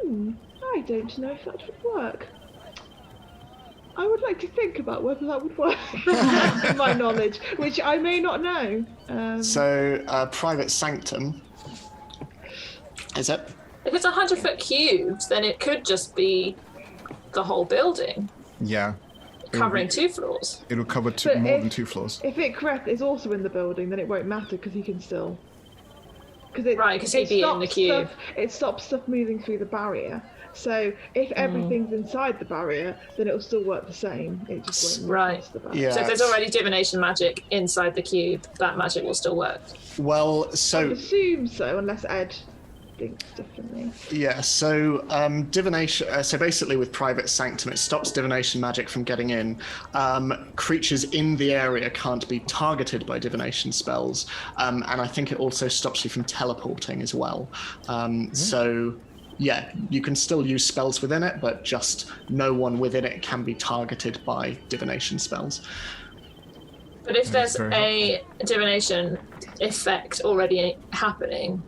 S4: I don't know if that would work. I would like to think about whether that would work, to my knowledge, which I may not know.
S1: Private Sanctum. Is it?
S2: If it's 100-foot cubes, then it could just be the whole building.
S3: Yeah.
S2: Covering 2 floors.
S3: It'll cover more than 2 floors.
S4: If Ikreth is also in the building, then it won't matter because he can still.
S2: Because he'd be in the cube.
S4: It stops stuff moving through the barrier. So if everything's inside the barrier, then it'll still work the same. It just won't move past the barrier.
S1: Yeah.
S2: So if there's already divination magic inside the cube, that magic will still work.
S1: Well,
S4: I
S1: so
S4: assume so, unless Ed thinks differently.
S1: yeah. So divination. So basically, with Private Sanctum, it stops divination magic from getting in. Creatures in the area can't be targeted by divination spells, and I think it also stops you from teleporting as well. So. Yeah, you can still use spells within it, but just no one within it can be targeted by divination spells.
S2: But if there's a divination effect already happening,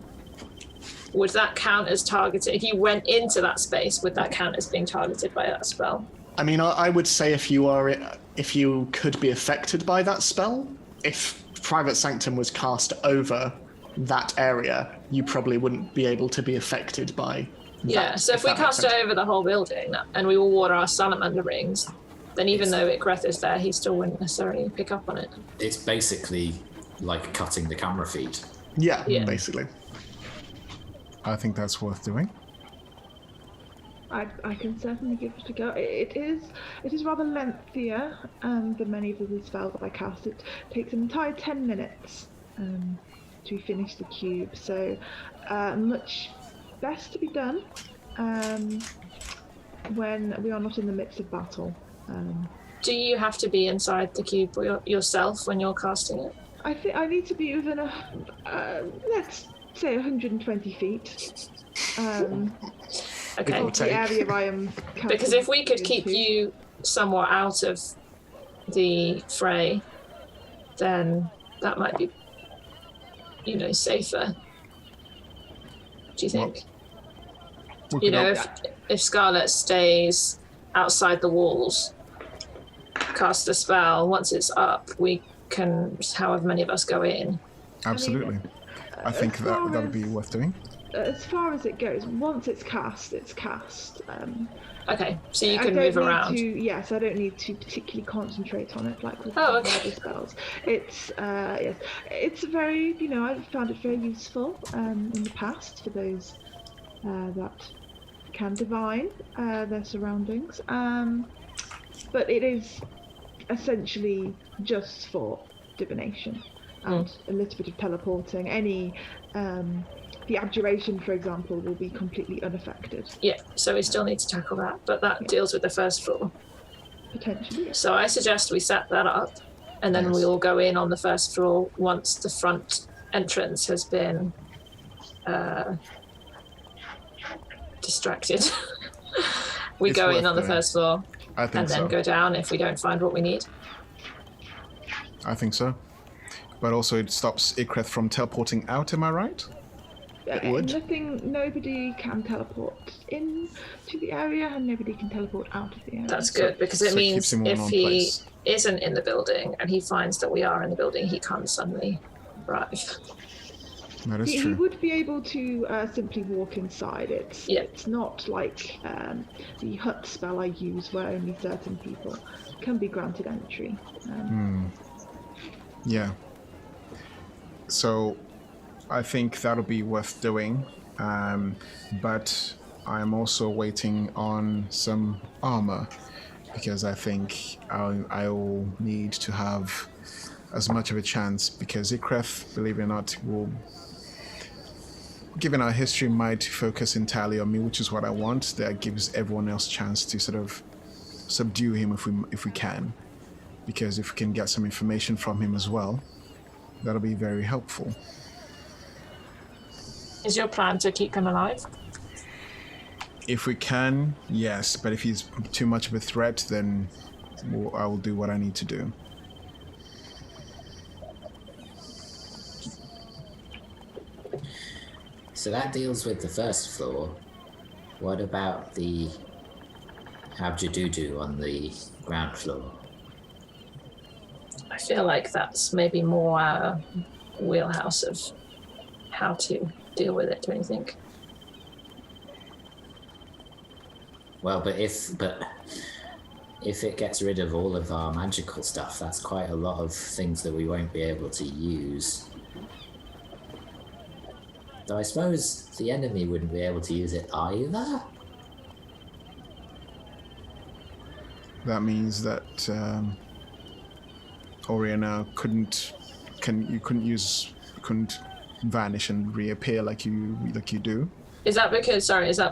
S2: would that count as targeted? If you went into that space, would that count as being targeted by that spell?
S1: I mean, I would say if you could be affected by that spell, if Private Sanctum was cast over that area, you probably wouldn't be able to be affected by that,
S2: so if we cast it over the whole building and we all wore our salamander rings, then even though Ikreth is there, he still wouldn't necessarily pick up on it.
S6: It's basically like cutting the camera feed.
S1: Yeah, basically.
S3: I think that's worth doing.
S4: I can certainly give it a go. It is rather lengthier than many of the spells that I cast. It takes an entire 10 minutes to finish the cube, so much best to be done when we are not in the midst of battle.
S2: Do you have to be inside the cube yourself when you're casting it?
S4: I think I need to be within let's say 120 feet.
S2: Okay.
S4: Of the area I am.
S2: Because if we could keep you somewhat out of the fray, then that might be, safer. Do you think? If Scarlet stays outside the walls, cast a spell, once it's up, we can, however many of us go in.
S3: Absolutely. I think that would be worth doing.
S4: As far as it goes, once it's cast, it's cast.
S2: Okay, so you can move around.
S4: Yes, I don't need to particularly concentrate on it like with
S2: other
S4: spells. It's it's very, I've found it very useful in the past for those that can divine their surroundings. But it is essentially just for divination and a little bit of teleporting. Any the abjuration, for example, will be completely unaffected.
S2: Yeah, so we still need to tackle that, but that deals with the first floor.
S4: Potentially.
S2: So I suggest we set that up, and then we all go in on the first floor once the front entrance has been distracted. We go in on the first floor, and then go down if we don't find what we need.
S3: I think so. But also it stops Ikreth from teleporting out, am I right?
S1: It would.
S4: Nobody can teleport in to the area, and nobody can teleport out of the area.
S2: That's good, because it means if he isn't in the building and he finds that we are in the building, he can't suddenly arrive.
S3: That is true.
S4: He would be able to simply walk inside. It's not like the hut spell I use, where only certain people can be granted entry.
S3: Yeah. So I think that'll be worth doing, but I'm also waiting on some armor, because I think I'll need to have as much of a chance, because Ikreth, believe it or not, will, given our history, might focus entirely on me, which is what I want. That gives everyone else a chance to sort of subdue him if we can, because if we can get some information from him as well, that'll be very helpful.
S2: Is your plan to keep him alive?
S3: If we can, yes, but if he's too much of a threat, then I will do what I need to do.
S6: So that deals with the first floor. What about the Abjadudu on the ground floor?
S2: I feel like that's maybe more our wheelhouse of how to deal with it, don't you think?
S6: Well, but if it gets rid of all of our magical stuff, that's quite a lot of things that we won't be able to use. Though I suppose the enemy wouldn't be able to use it either.
S3: That means that Oriana couldn't vanish and reappear like you do.
S2: Is that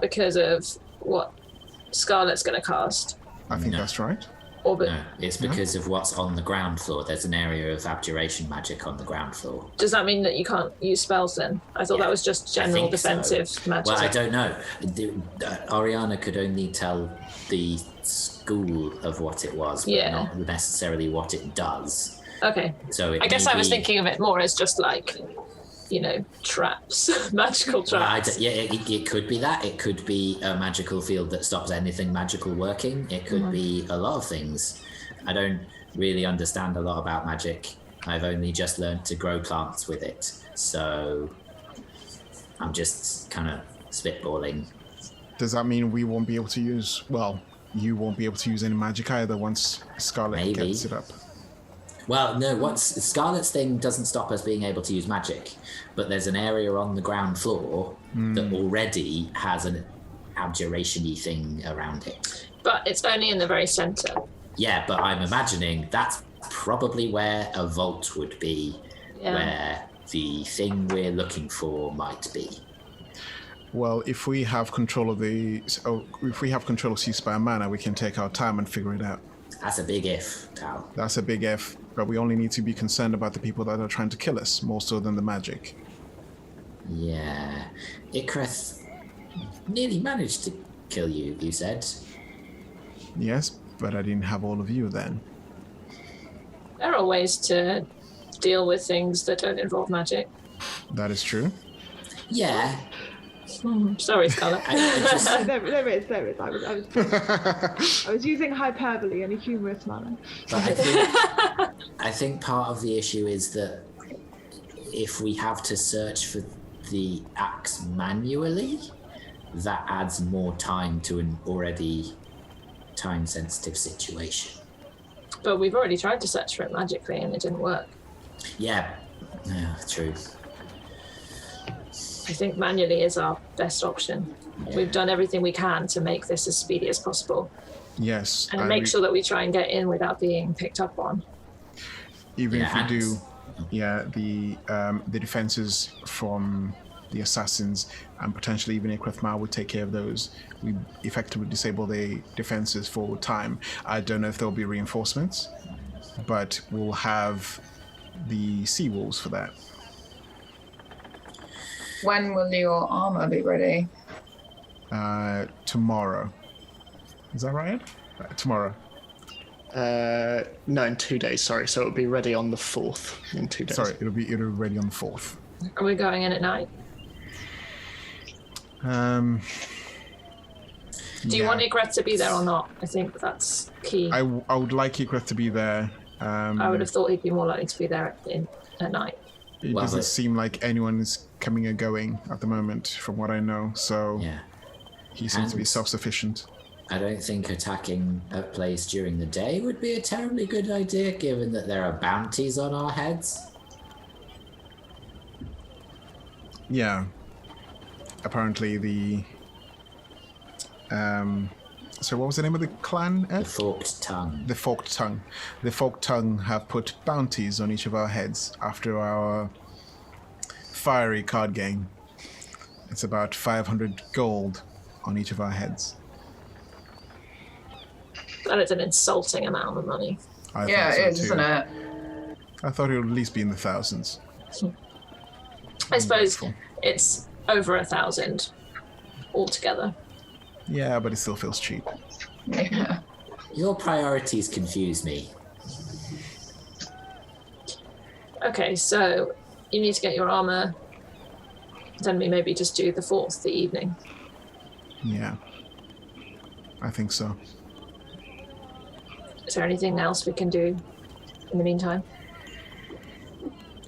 S2: because of what Scarlet's going to cast?
S3: I think that's right.
S6: No, it's because of what's on the ground floor. There's an area of abjuration magic on the ground floor.
S2: Does that mean that you can't use spells then? I thought that was just general defensive magic.
S6: Well, I don't know. Oriana could only tell the school of what it was, but not necessarily what it does.
S2: Okay.
S6: So
S2: I guess I was thinking of it more as just like, traps, magical traps.
S6: It could be that. It could be a magical field that stops anything magical working. It could be a lot of things. I don't really understand a lot about magic. I've only just learned to grow plants with it. So I'm just kind of spitballing.
S3: Does that mean we won't be able to use, you won't be able to use any magic either once Scarlet gets it up?
S6: Well, no, once Scarlet's thing doesn't stop us being able to use magic, but there's an area on the ground floor that already has an abjuration-y thing around it.
S2: But it's only in the very centre.
S6: Yeah, but I'm imagining that's probably where a vault would be, where the thing we're looking for might be.
S3: Well, if we have control of Ceasefire Manor, we can take our time and figure it out.
S6: That's a big if, Tal.
S3: That's a big if, but we only need to be concerned about the people that are trying to kill us, more so than the magic.
S6: Yeah. Ikrith nearly managed to kill you, you said.
S3: Yes, but I didn't have all of you then.
S2: There are ways to deal with things that don't involve magic.
S3: That is true.
S6: Yeah.
S2: Sorry, Scarlet.
S4: There is. I was using hyperbole in a humorous manner.
S6: But I think part of the issue is that if we have to search for the axe manually, that adds more time to an already time-sensitive situation.
S2: But we've already tried to search for it magically and it didn't work.
S6: Yeah, true.
S2: I think manually is our best option. Yeah. We've done everything we can to make this as speedy as possible.
S3: Yes.
S2: And make sure that we try and get in without being picked up on.
S3: Even if we do, the defenses from the assassins and potentially even Ikrith would take care of those. We effectively disable the defenses for time. I don't know if there'll be reinforcements, but we'll have the Seawolves for that.
S5: When will your armor be ready?
S3: Tomorrow. Is that right? Tomorrow.
S1: No, in 2 days, sorry. So it'll be ready on the 4th in 2 days.
S3: Sorry, it'll be ready on the 4th.
S2: Are we going in at night? Do you want Ikrith to be there or not? I think that's key.
S3: I would like Ikrith to be there.
S2: I would have thought he'd be more likely to be there at night.
S3: It doesn't seem like anyone is coming or going at the moment, from what I know. So he seems to be self-sufficient.
S6: I don't think attacking a place during the day would be a terribly good idea, given that there are bounties on our heads.
S3: Yeah. Apparently the... so what was the name of the clan, Ed?
S6: The Forked Tongue.
S3: The Forked Tongue. The Forked Tongue have put bounties on each of our heads after our fiery card game. It's about 500 gold on each of our heads.
S2: That is an insulting amount of money.
S5: Yeah, it is, isn't it?
S3: I thought it would at least be in the thousands.
S2: I suppose it's over 1,000 altogether.
S3: Yeah, but it still feels cheap.
S5: Yeah.
S6: Your priorities confuse me.
S2: Okay, so you need to get your armor then we maybe just do the 4th, the evening.
S3: Yeah. I think so.
S2: Is there anything else we can do in the meantime?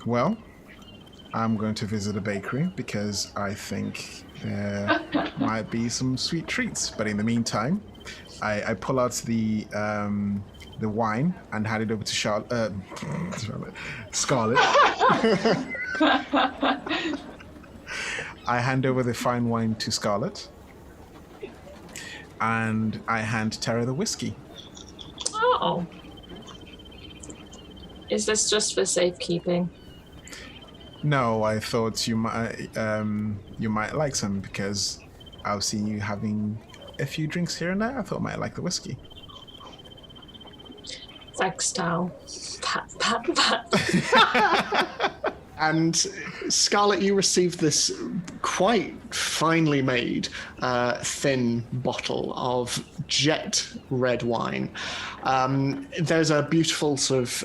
S3: Well, I'm going to visit a bakery because I think there might be some sweet treats. But in the meantime, I pull out the wine and hand it over to Scarlet. I hand over the fine wine to Scarlet, and I hand Tara the whiskey.
S2: Oh. Is this just for safekeeping?
S3: No, I thought you might like some because I've seen you having a few drinks here and there. I thought you might like the whiskey.
S2: Thanks, Tal. Pat, pat, pat.
S1: And Scarlet, you received this quite finely made, thin bottle of jet red wine. There's a beautiful sort of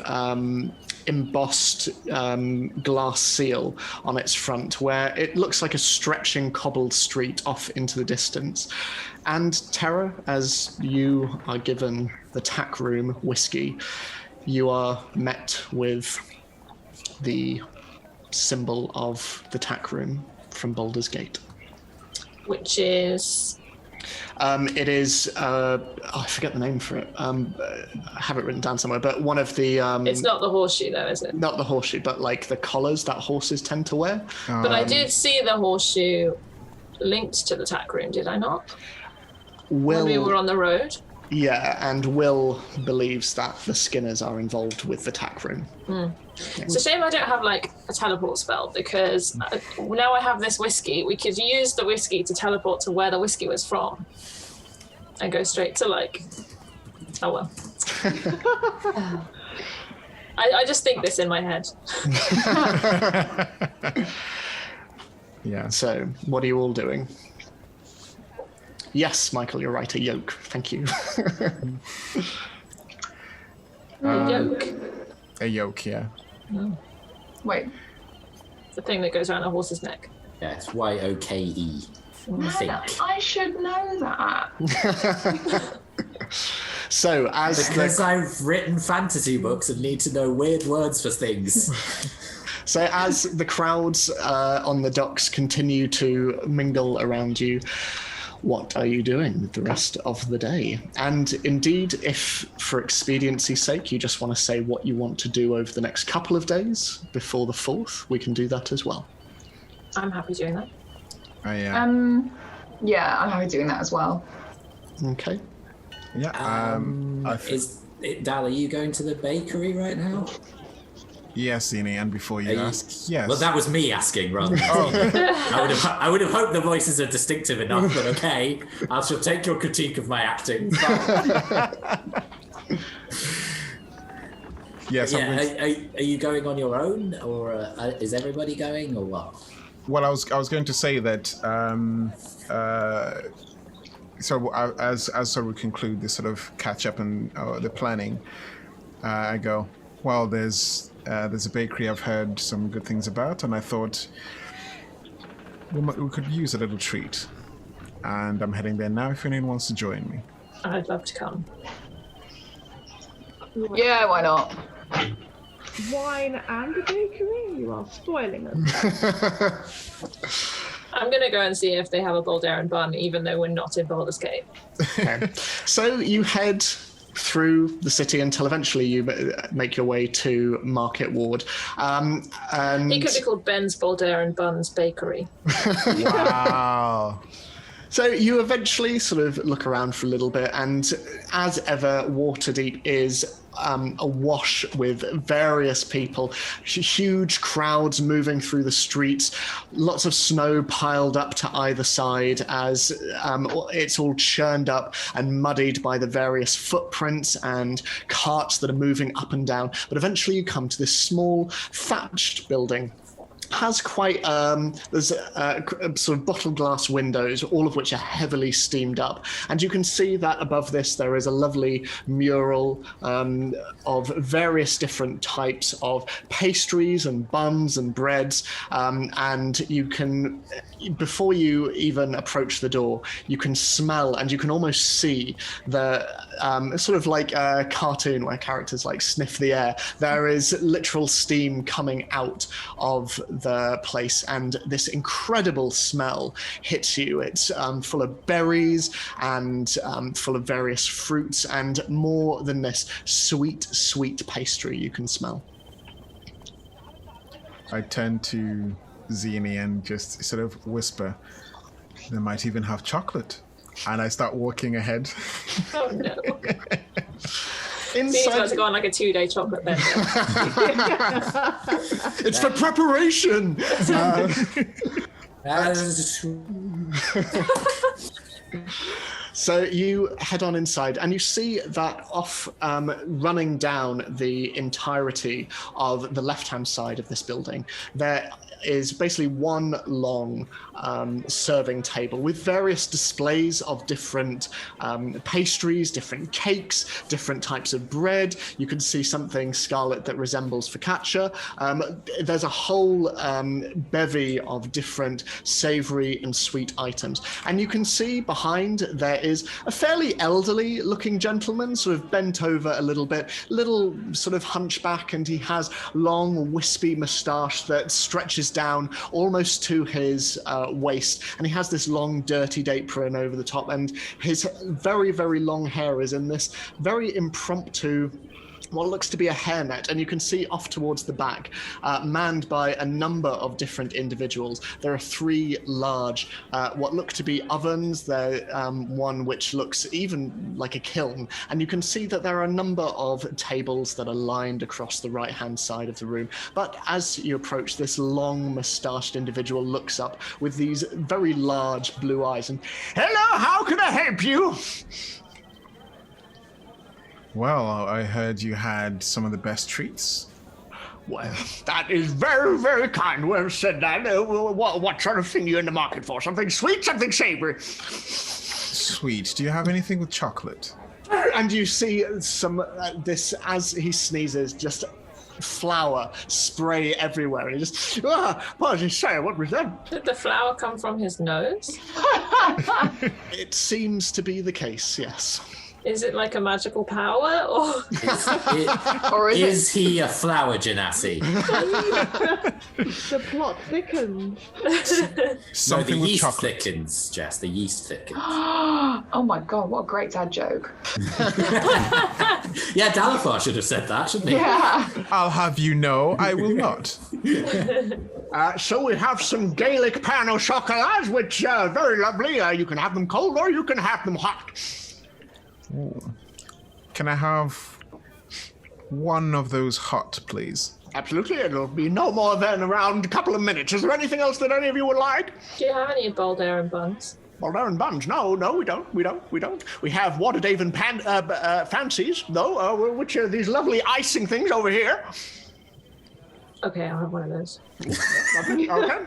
S1: embossed glass seal on its front where it looks like a stretching cobbled street off into the distance. And Terra, as you are given the tack room whiskey, you are met with the symbol of the tack room from Baldur's Gate.
S2: Which is...
S1: it is, I forget the name for it. I have it written down somewhere, but one of the...
S2: it's not the horseshoe though, is it?
S1: Not the horseshoe, but like the collars that horses tend to wear.
S2: But I did see the horseshoe linked to the tack room, did I not? When we were on the road?
S1: Yeah, and Will believes that the Skinners are involved with the tack room.
S2: It's a shame I don't have like a teleport spell because now I have this whiskey. We could use the whiskey to teleport to where the whiskey was from and go straight to like... Oh well. I just think this in my head.
S3: Yeah.
S1: So, what are you all doing? Yes, Michael, you're right, a yoke. Thank you.
S2: A yoke.
S3: A yoke, yeah.
S2: No.
S5: Wait.
S2: The thing that goes around a horse's neck.
S6: Yeah, it's YOKE.
S5: Man, I should know that.
S1: So,
S6: because I've written fantasy books and need to know weird words for things.
S1: So as the crowds on the docks continue to mingle around you, what are you doing with the rest of the day? And indeed, if for expediency's sake you just want to say what you want to do over the next couple of days before the 4th, we can do that as well.
S2: I'm happy doing that.
S5: Yeah, I'm happy doing that as well.
S1: Okay.
S3: Yeah.
S6: Dal, are you going to the bakery right now?
S3: Yes, Zini, and before you ask, yes.
S6: Well, that was me asking, rather than I would have hoped the voices are distinctive enough, but okay. I shall take your critique of my acting.
S3: Yes.
S6: Yeah, are you going on your own, or is everybody going, or what?
S3: Well, I was going to say that. So as we conclude this sort of catch up and the planning, I go. Well, there's a bakery I've heard some good things about, and I thought we could use a little treat. And I'm heading there now if anyone wants to join me.
S2: I'd love to come.
S5: Yeah, why not?
S4: Wine and a bakery? You are spoiling us.
S2: I'm going to go and see if they have a Boldaran bun, even though we're not in Baldur's Gate.
S1: Okay. So you head through the city until eventually you make your way to Market Ward. And
S2: He could be called Ben's Boldaran Buns Bakery.
S3: Wow.
S1: So you eventually sort of look around for a little bit, and as ever, Waterdeep is awash with various people, huge crowds moving through the streets, lots of snow piled up to either side as it's all churned up and muddied by the various footprints and carts that are moving up and down. But eventually you come to this small thatched building has quite there's sort of bottle glass windows, all of which are heavily steamed up, and you can see that above this there is a lovely mural of various different types of pastries and buns and breads, and you can, before you even approach the door, you can smell and you can almost see the sort of like a cartoon where characters like sniff the air. There is literal steam coming out of the place, and this incredible smell hits you. It's full of berries and full of various fruits, and more than this, sweet, sweet pastry you can smell.
S3: I turn to Zini and just sort of whisper, they might even have chocolate. And I start walking ahead.
S2: Oh no.
S1: Inside...
S2: He's about to go on like a 2-day chocolate bender.
S1: It's for preparation! So you head on inside, and you see that off running down the entirety of the left-hand side of this building, there is basically one long serving table with various displays of different pastries, different cakes, different types of bread. You can see something scarlet that resembles focaccia. There's a whole bevy of different savory and sweet items. And you can see behind there is a fairly elderly looking gentleman, sort of bent over a little bit, little sort of hunchback, and he has long wispy moustache that stretches down almost to his waist, and he has this long dirty apron over the top, and his very, very long hair is in this very impromptu, what looks to be a hairnet, and you can see off towards the back, manned by a number of different individuals. There are 3 large, what look to be ovens. There one which looks even like a kiln, and you can see that there are a number of tables that are lined across the right-hand side of the room. But as you approach, this long moustached individual looks up with these very large blue eyes and, "Hello, how can I help you?"
S3: Well, I heard you had some of the best treats.
S1: Well, that is very, very kind. Well said, that. What sort of thing are you in the market for? Something sweet, something savory?
S3: Sweet. Do you have anything with chocolate?
S1: And you see some, this, as he sneezes, just flour spray everywhere. And he just, what did he say? What was that?
S2: Did the flour come from his nose?
S1: It seems to be the case, yes.
S2: Is it like a magical power, or
S5: Or
S6: Is he a flower genasi?
S4: The plot thickens.
S3: Something
S6: the
S3: with
S6: yeast
S3: chocolate.
S6: thickens, Jess. The yeast thickens.
S5: Oh my god, what a great dad joke.
S6: Yeah, Dalofarr should have said that, shouldn't he?
S5: Yeah.
S3: I'll have you know, I will not.
S1: So we have some Gaelic pain au chocolat, which are very lovely. You can have them cold or you can have them hot.
S3: Ooh. Can I have one of those hot, please?
S1: Absolutely, it'll be no more than around a couple of minutes. Is there anything else that any of you would like?
S2: do you have any bold air and buns?
S1: Well, they're in buns. No, we don't. We don't. We have Waterdeep fancies, though, which are these lovely icing things over here.
S2: Okay, I'll have one of those.
S1: Okay.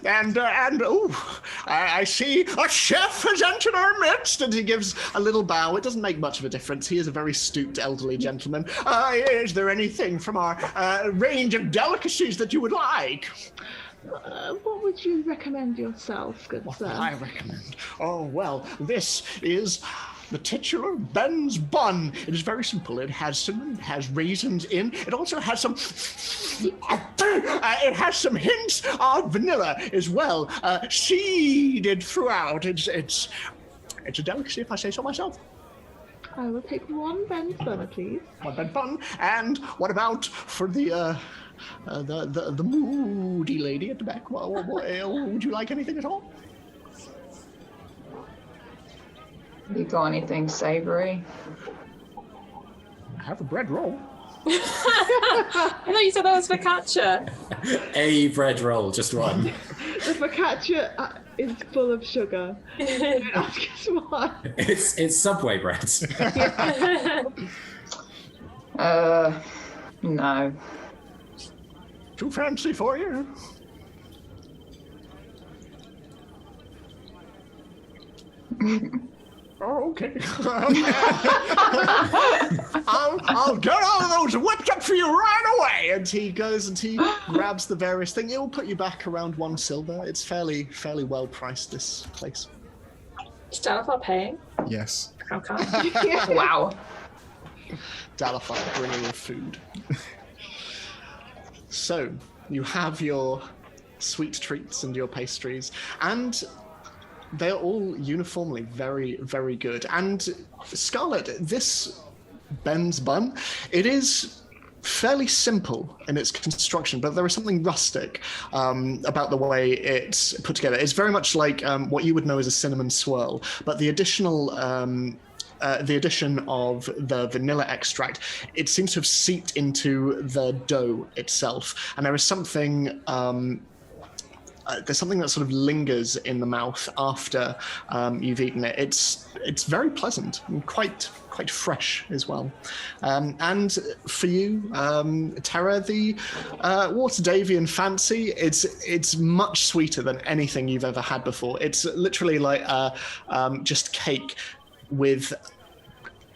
S1: And I see a chef has entered our midst, and he gives a little bow. It doesn't make much of a difference. He is a very stooped elderly gentleman. Is there anything from our range of delicacies that you would like?
S4: What would you recommend yourself, good
S1: What
S4: sir?
S1: would I recommend? Oh, well, this is the titular Ben's bun. It is very simple. It has cinnamon, it has raisins in. It also has some... it has some hints of vanilla as well, seeded throughout. It's a delicacy, if I say so myself.
S4: I will take one Ben's bun, please.
S1: One Ben bun. And what about for the moody lady at the back? Would you like anything at all?
S5: You got anything savoury?
S1: I have a bread roll.
S2: I thought you said that was focaccia.
S6: A bread roll, just one.
S4: The focaccia is full of sugar. Don't ask us why.
S6: It's Subway bread.
S5: No.
S1: Too fancy for you? Oh, okay. I'll get all of those whipped up for you right away. And he goes and he grabs the various things. It will put you back around 1 silver. It's fairly well priced, this place.
S2: Is Dalofarr paying?
S3: Yes.
S2: How kind.
S5: Wow.
S1: Dalofarr bringing you food. So, you have your sweet treats and your pastries, and they're all uniformly very, very good. And Scarlet, this Ben's bun, it is fairly simple in its construction, but there is something rustic about the way it's put together. It's very much like what you would know as a cinnamon swirl, but the addition of the vanilla extract, it seems to have seeped into the dough itself, and there is something there's something that sort of lingers in the mouth after you've eaten it. It's very pleasant and quite fresh as well. And for you, Terra, the Waterdavian fancy, it's much sweeter than anything you've ever had before. It's literally like just cake with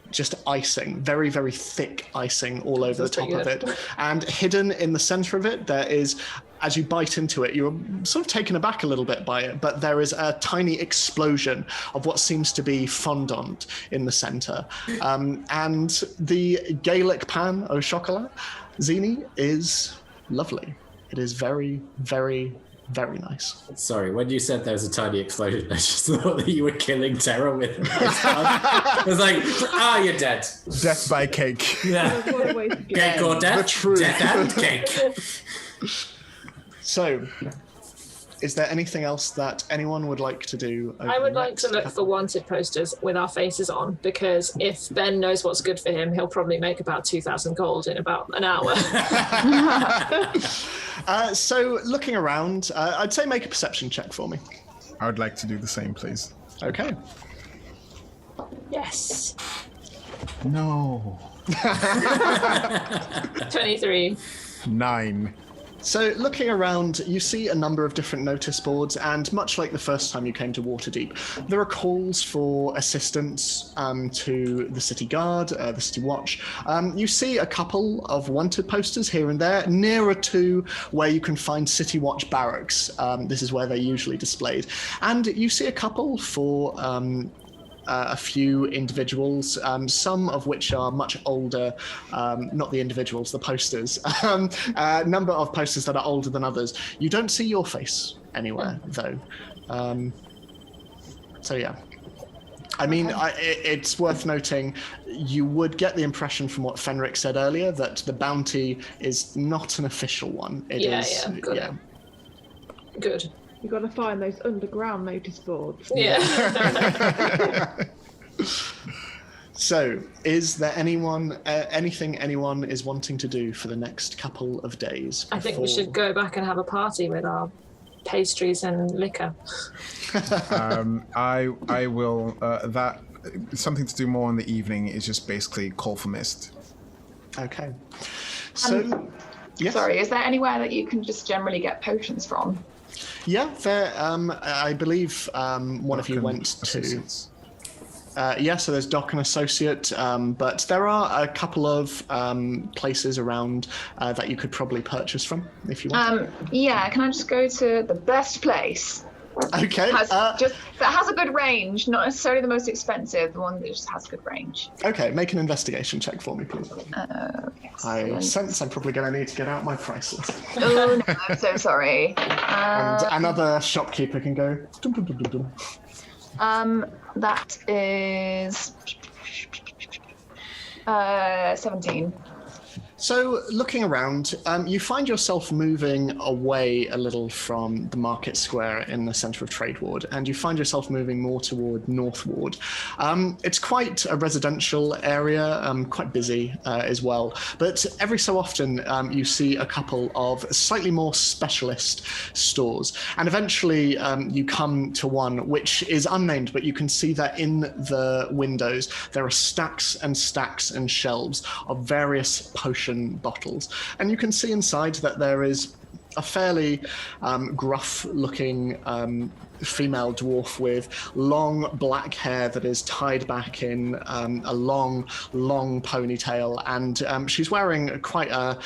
S1: just icing, very, very thick icing all over the top of it. And hidden in the center of it, there is, as you bite into it, you're sort of taken aback a little bit by it, but there is a tiny explosion of what seems to be fondant in the center. And the Gaelic pan au chocolat, Zini, is lovely. It is very, very, very nice.
S6: Sorry, when you said there was a tiny explosion, I just thought that you were killing Terra with it. I was like, you're dead.
S3: Death by cake.
S6: Yeah.
S4: What a way to go.
S6: Cake or death?
S1: The truth.
S6: Death and cake.
S1: So, is there anything else that anyone would like to do?
S2: I would like to look for wanted posters with our faces on, because if Ben knows what's good for him, he'll probably make about 2,000 gold in about an hour.
S1: So, looking around, I'd say make a perception check for me.
S3: I would like to do the same, please.
S1: Okay.
S2: Yes.
S3: No.
S2: 23.
S3: 9.
S1: So looking around, you see a number of different notice boards, and much like the first time you came to Waterdeep, there are calls for assistance to the city guard, the city watch. You see a couple of wanted posters here and there, nearer to where you can find city watch barracks. This is where they're usually displayed. And you see a couple for a few individuals, some of which are much older, not the individuals, the posters, a number of posters that are older than others. You don't see your face anywhere, though. So yeah. I mean, it's worth noting, you would get the impression from what Fenric said earlier that the bounty is not an official one. It is,
S2: yeah. Good.
S4: You've got to find those underground notice boards.
S2: Yeah.
S1: So, is there anything anyone is wanting to do for the next couple of days?
S2: I think we should go back and have a party with our pastries and liquor.
S3: I will. That something to do more in the evening is just basically call for mist.
S1: Okay. So, yes.
S5: Sorry, is there anywhere that you can just generally get potions from?
S1: Yeah, there. I believe one of you went to. So there's Dock and Associate, but there are a couple of places around that you could probably purchase from if you want.
S5: Yeah, can I just go to the best place?
S1: Okay.
S5: That has a good range, not necessarily the most expensive, the one that just has good range.
S1: Okay, make an investigation check for me, please. I
S5: Excellent.
S1: sense I'm probably going to need to get out my price list.
S5: Oh no, I'm so sorry.
S1: And another shopkeeper can go. Dum, dum, dum, dum, dum.
S5: That is 17.
S1: So, looking around, you find yourself moving away a little from the market square in the centre of Trade Ward, and you find yourself moving more toward North Ward. It's quite a residential area, quite busy as well, but every so often you see a couple of slightly more specialist stores, and eventually you come to one which is unnamed, but you can see that in the windows there are stacks and stacks and shelves of various potions potion bottles, and you can see inside that there is a fairly gruff-looking female dwarf with long black hair that is tied back in a long ponytail, and she's wearing quite a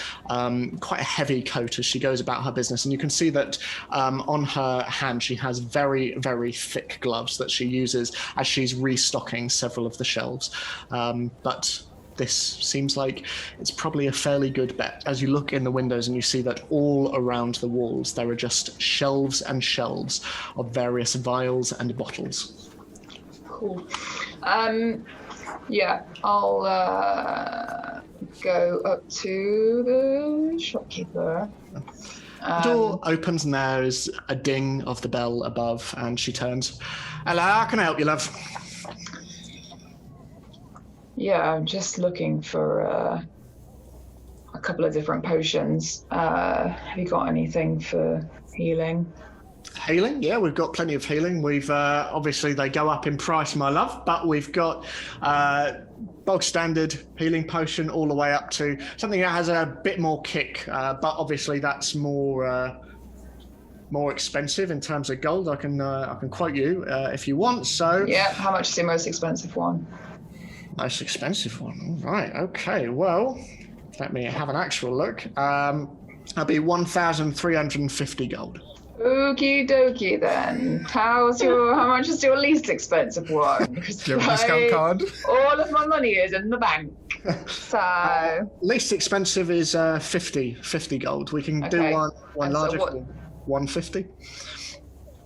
S1: heavy coat as she goes about her business. And you can see that on her hand she has very, very thick gloves that she uses as she's restocking several of the shelves. But this seems like it's probably a fairly good bet. As you look in the windows and you see that all around the walls there are just shelves and shelves of various vials and bottles.
S5: Cool. Yeah, I'll go up to the shopkeeper.
S1: The door opens and there is a ding of the bell above, and she turns. Hello, how can I help you, love?
S5: Yeah, I'm just looking for a couple of different potions. Have you got anything for healing?
S1: Healing? Yeah, we've got plenty of healing. We've obviously they go up in price, my love, but we've got bog standard healing potion all the way up to something that has a bit more kick, but obviously that's more expensive in terms of gold. I can quote you if you want. So
S5: Yeah, how much is the most expensive one?
S1: most expensive one. All right. Okay. Well, let me have an actual look. That'll be 1,350 gold.
S5: Okie dokie then. How much is your least expensive one? Because
S3: Do you have a discount card?
S5: all of my money is in the bank. So
S1: Least expensive is 50 gold. We can do
S5: Okay.
S1: one
S5: And so
S1: larger
S5: what-
S1: for 150.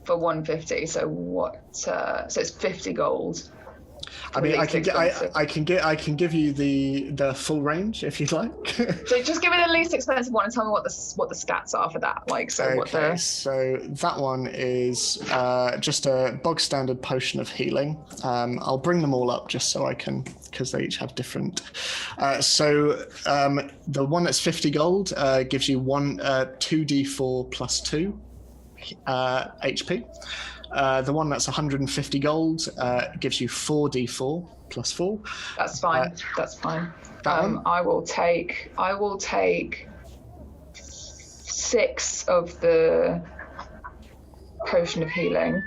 S5: for 150. So what? So it's 50 gold.
S1: I mean, I
S5: least
S1: can
S5: expensive.
S1: I can give you the full range if you'd like.
S5: So just give me the least expensive one and tell me what the stats are for that. Like, so what
S1: Okay,
S5: the
S1: so that one is just a bog standard potion of healing. I'll bring them all up just so I can, because they each have different. So the one that's 50 gold gives you 2d4 plus 2 HP. The one that's 150 gold gives you 4d4 plus 4.
S5: That's fine. That's fine.
S1: That one?
S5: I will take 6 of the potion of healing.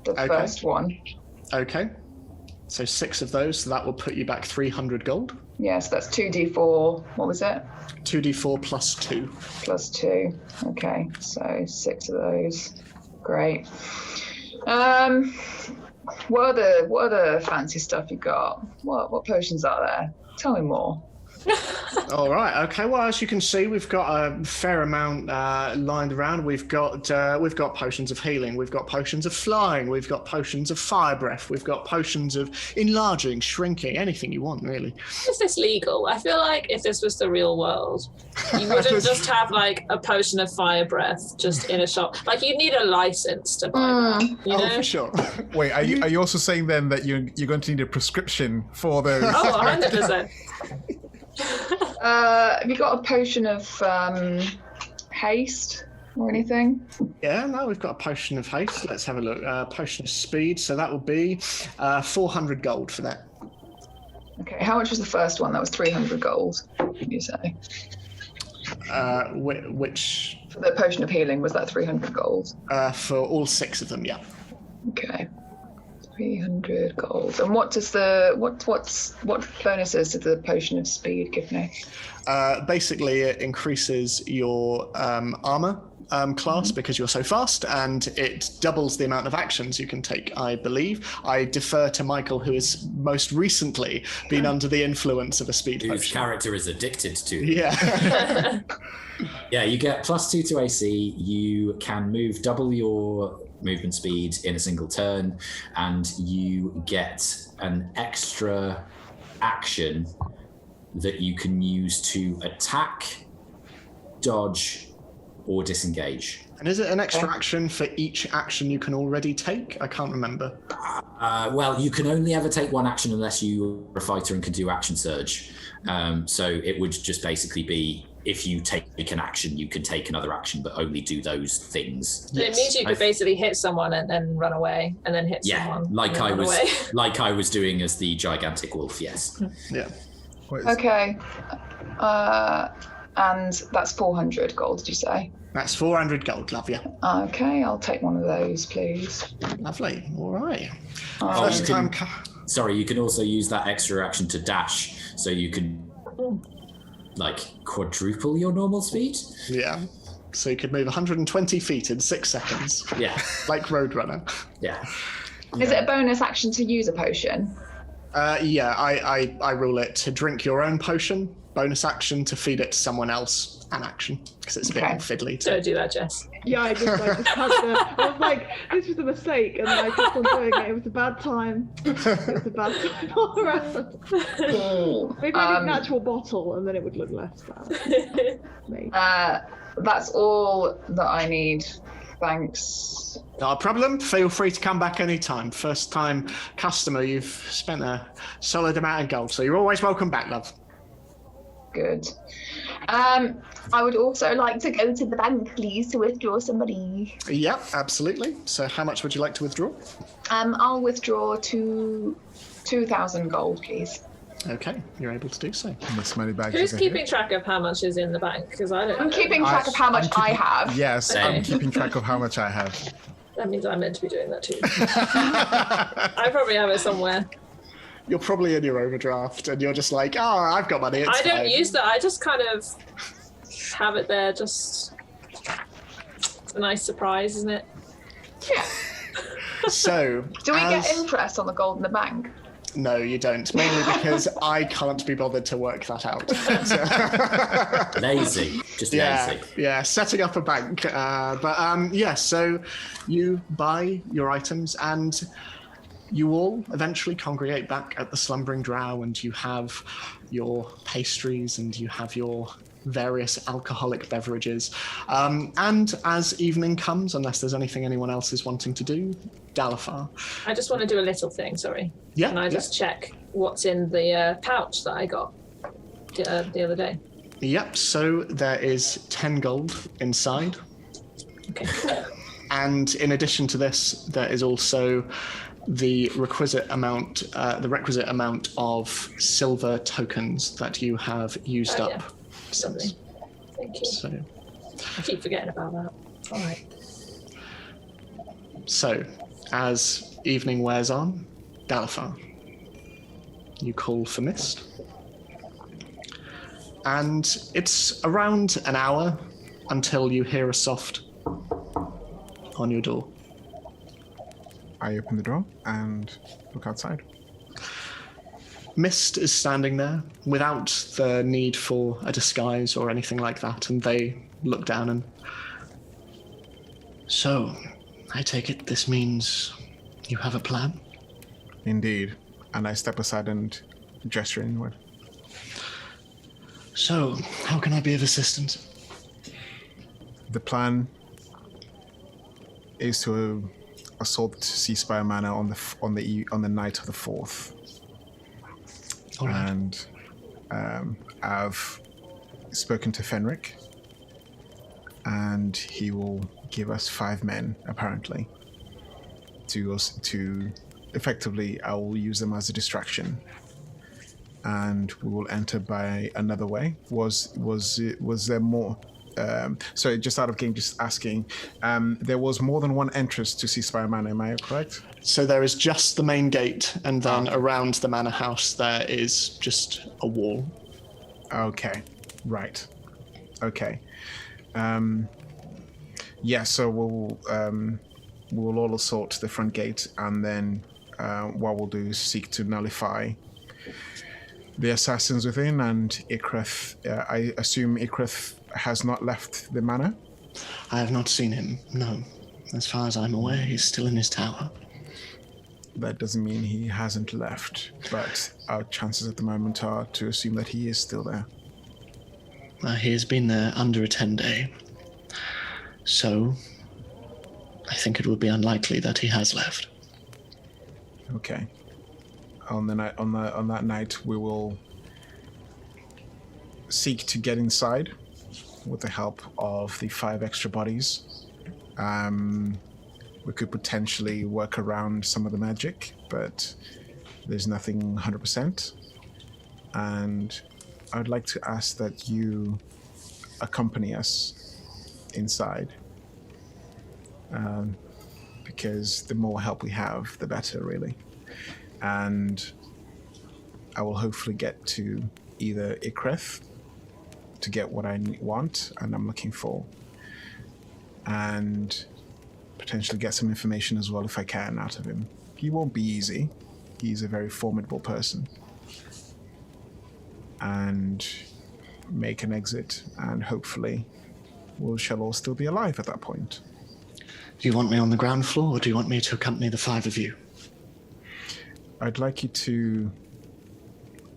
S5: The
S1: Okay.
S5: first one.
S1: Okay. So 6 of those, so that will put you back 300 gold.
S5: Yes, that's 2d4. What was it?
S1: 2d4 plus 2.
S5: Plus 2. Okay, so 6 of those. Great. What other fancy stuff you got? What potions are there? Tell me more.
S1: All right. Okay. Well, as you can see, we've got a fair amount lined around. We've got potions of healing. We've got potions of flying. We've got potions of fire breath. We've got potions of enlarging, shrinking, anything you want, really.
S2: Is this legal? I feel like if this was the real world, you wouldn't just have like a potion of fire breath just in a shop. Like you'd need a license to buy that. You know?
S1: Oh, for sure.
S3: Wait, are you also saying then that you're going to need a prescription for those?
S2: Oh, 100%.
S5: Have you got a potion of haste or anything?
S1: Yeah. No, we've got a potion of haste. Let's have a look. Potion of speed. So that will be 400 gold for that.
S5: Okay, how much was the first one? That was 300 gold, you say?
S1: Which
S5: For the potion of healing, was that 300 gold?
S1: for all 6 of them. Yeah.
S5: Okay. 300 gold. And what does what bonuses did the potion of speed give me?
S1: Basically, it increases your armor class because you're so fast, and it doubles the amount of actions you can take, I believe. I defer to Michael, who has most recently been under the influence of a speed
S6: Whose
S1: potion.
S6: character is addicted to.
S1: Yeah.
S6: Yeah, you get +2 to AC. You can move double your movement speed in a single turn, and you get an extra action that you can use to attack, dodge, or disengage.
S1: And is it an extra action for each action you can already take? I can't remember.
S6: Well, you can only ever take one action unless you are a fighter and can do action surge. So it would just basically be, if you take an action, you can take another action, but only do those things.
S2: It means you could basically hit someone and then run away, and then hit someone.
S6: like
S2: and then
S6: I
S2: run
S6: was,
S2: away.
S6: like I was doing as the gigantic wolf. Yes.
S1: Yeah.
S3: What is-
S5: Okay. And that's 400 gold, did you say?
S1: That's 400 gold, love you.
S5: Okay, I'll take one of those, please.
S1: Lovely. All right.
S6: Oh,
S1: First
S6: you
S1: time.
S6: can, sorry, you can also use that extra action to dash, so you can like quadruple your normal speed.
S1: Yeah. So you could move 120 feet in 6 seconds.
S6: Yeah.
S1: Like Roadrunner.
S6: Yeah.
S5: Is it a bonus action to use a potion?
S1: Yeah, I rule it to drink your own potion, bonus action to feed it to someone else, and action, because it's a bit
S5: Okay.
S1: fiddly.
S2: Don't do that, Jess.
S4: Yeah, I just had the. I was like, this was a mistake, and I kept on doing it. It was a bad time. It was a bad time all around. Maybe I did natural bottle, and then it would look less bad. Maybe.
S5: That's all that I need. Thanks.
S1: Not a problem. Feel free to come back anytime. First time customer, you've spent a solid amount of gold, so you're always welcome back, love.
S5: Good. I would also like to go to the bank, please, to withdraw some money.
S1: Yep, absolutely. So how much would you like to withdraw?
S5: I'll withdraw 2,000 gold, please.
S1: Okay, you're able to do so.
S3: Miss Moneybags.
S2: Who's
S3: is
S2: keeping track of how much is in the bank? Because I don't
S5: I'm
S2: know.
S5: keeping track of how much I have.
S3: Yes,
S2: Okay.
S3: I'm keeping track of how much I have.
S2: That means I'm meant to be doing that too. I probably have it somewhere.
S1: You're probably in your overdraft, and you're just like, oh, I've got money. It's
S2: I don't
S1: fine."
S2: use that. I just kind of have it there. Just it's a nice surprise, isn't it?
S5: Yeah.
S1: So,
S5: Do we get
S1: as-
S5: interest on the gold in the bank?
S1: No, you don't. Mainly because I can't be bothered to work that out. So-
S6: Lazy. Just
S1: yeah,
S6: lazy.
S1: yeah, setting up a bank. Yeah, so you buy your items and you all eventually congregate back at the Slumbering Drow, and you have your pastries and you have your various alcoholic beverages. And as evening comes, unless there's anything anyone else is wanting to do, Dalofarr.
S2: I just want to do a little thing. Sorry.
S1: Yeah.
S2: Can I just check what's in the pouch that I got the other day?
S1: Yep, so there is 10 gold inside.
S2: Okay.
S1: And in addition to this, there is also the requisite amount of silver tokens that you have used up.
S2: Yeah. Something. Thank you.
S1: So,
S2: I keep forgetting about that. All right.
S1: so, as evening wears on, Dalofarr, you call for Mist. And it's around an hour until you hear a soft on your door.
S3: I open the door and look outside.
S1: Mist is standing there without the need for a disguise or anything like that, and they look down and... So, I take it this means you have a plan?
S3: Indeed. And I step aside and gesture inward.
S1: So, how can I be of assistance?
S3: The plan is to assault Seaspire Manor on the night of the 4th.
S1: All right.
S3: And I've spoken to Fenric, and he will give us 5 men, apparently, to effectively, I will use them as a distraction, and we will enter by another way. Was there more? Sorry, just out of game, just asking. There was more than one entrance to Seaspire Manor, am I correct?
S1: So there is just the main gate, and then around the manor house there is just a wall.
S3: Okay, right. Okay. Yeah, so we'll all assault the front gate, and then what we'll do is seek to nullify the assassins within, and Ikrith, I assume Ikrith has not left the manor?
S1: I have not seen him, no. As far as I'm aware, he's still in his tower.
S3: That doesn't mean he hasn't left, but our chances at the moment are to assume that he is still there.
S1: He has been there under a 10-day. So, I think it would be unlikely that he has left.
S3: Okay. On that night, we will seek to get inside with the help of the 5 extra bodies. We could potentially work around some of the magic, but there's nothing 100%. And I'd like to ask that you accompany us inside. Because the more help we have, the better, really. And I will hopefully get to either Ikreth to get what I want and I'm looking for, and potentially get some information as well if I can out of him. He won't be easy. He's a very formidable person. And make an exit, and hopefully we shall all still be alive at that point.
S1: Do you want me on the ground floor, or do you want me to accompany the 5 of you?
S3: I'd like you to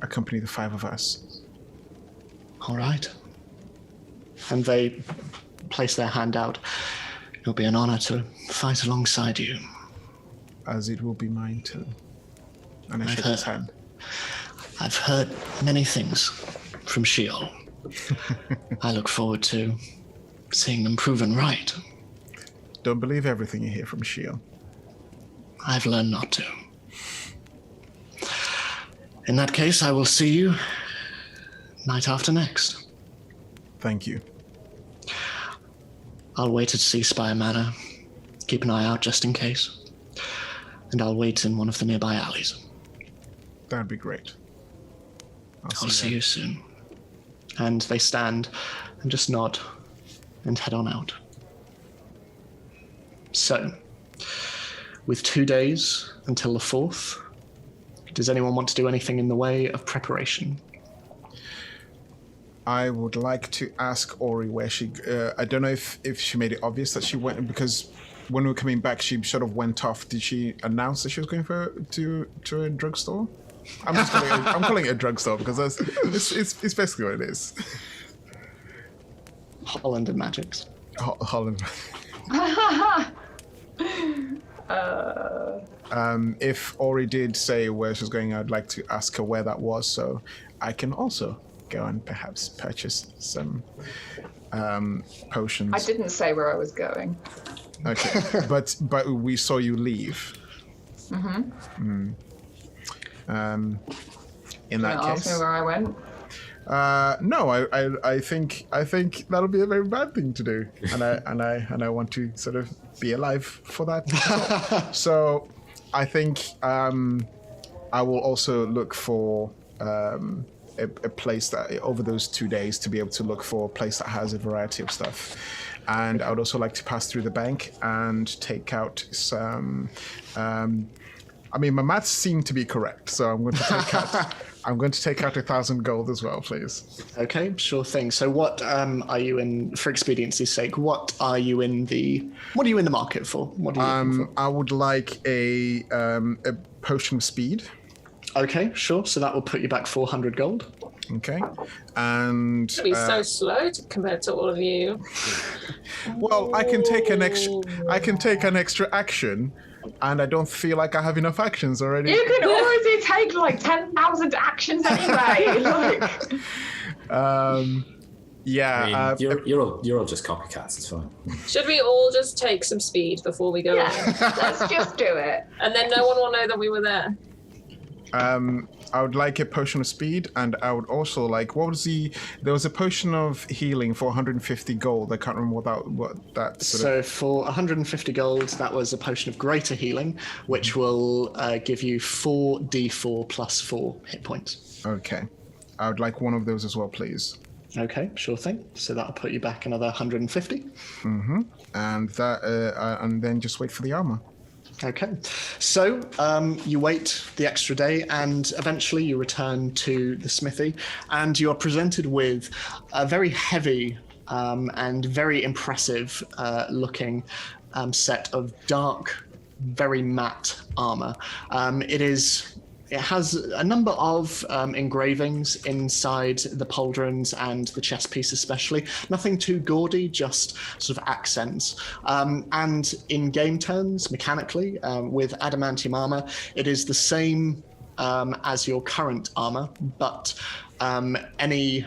S3: accompany the 5 of us.
S1: All right. And they place their hand out. It'll be an honor to fight alongside you.
S3: As it will be mine too. And I shake his hand.
S1: I've heard many things from Sheol. I look forward to seeing them proven right.
S3: Don't believe everything you hear from Sheol.
S1: I've learned not to. In that case, I will see you night after next.
S3: Thank you.
S1: I'll wait at Seaspire Manor. Keep an eye out just in case. And I'll wait in one of the nearby alleys.
S3: That'd be great.
S1: I'll see you soon. And they stand and just nod and head on out. So, with 2 days until the 4th, does anyone want to do anything in the way of preparation?
S3: I would like to ask Ori where she... I don't know if she made it obvious that she went, because when we were coming back, she sort of went off. Did she announce that she was going to a drugstore? I'm calling it a drugstore because it's basically what it is.
S1: Holland and Magics.
S3: Holland. If Ori did say where she was going, I'd like to ask her where that was, so I can also go and perhaps purchase some potions.
S5: I didn't say where I was going.
S3: Okay, but we saw you leave.
S5: Mm-hmm.
S3: In that case,
S5: ask me where I went.
S3: No, I think that'll be a very bad thing to do, and I want to sort of be alive for that. So I think I will also look for a place that over those 2 days to be able to look for a place that has a variety of stuff. And I would also like to pass through the bank and take out some. I mean, my maths seem to be correct, so I'm going to take out. I'm going to take out 1,000 gold as well, please.
S1: Okay, sure thing. So, what are you in for expediency's sake? What are you in the market for? What are you looking for?
S3: I would like a potion of speed.
S1: Okay, sure. So that will put you back 400 gold.
S3: Okay, and
S2: It'll be so slow compared to all of you.
S3: Well, I can take an extra action, and I don't feel like I have enough actions already.
S5: You can already take like 10,000 actions anyway.
S3: Yeah.
S6: I mean, you're all just copycats. It's fine.
S2: Should we all just take some speed before we go in?
S5: Yeah, let's just do it.
S2: And then no one will know that we were there.
S3: I would like a potion of speed, and I would also like, there was a potion of healing for 150 gold. I can't remember what that
S1: So for 150 gold, that was a potion of greater healing, which will give you 4d4 plus 4 hit points.
S3: Okay. I would like one of those as well, please.
S1: Okay, sure thing. So that'll put you back another 150.
S3: Mm-hmm. And and then just wait for the armor.
S1: Okay, so you wait the extra day, and eventually you return to the smithy, and you are presented with a very heavy and very impressive looking set of dark, very matte armor. It has a number of engravings inside the pauldrons and the chest piece especially. Nothing too gaudy, just sort of accents. And in game terms, mechanically, with adamantium armor, it is the same as your current armor, but any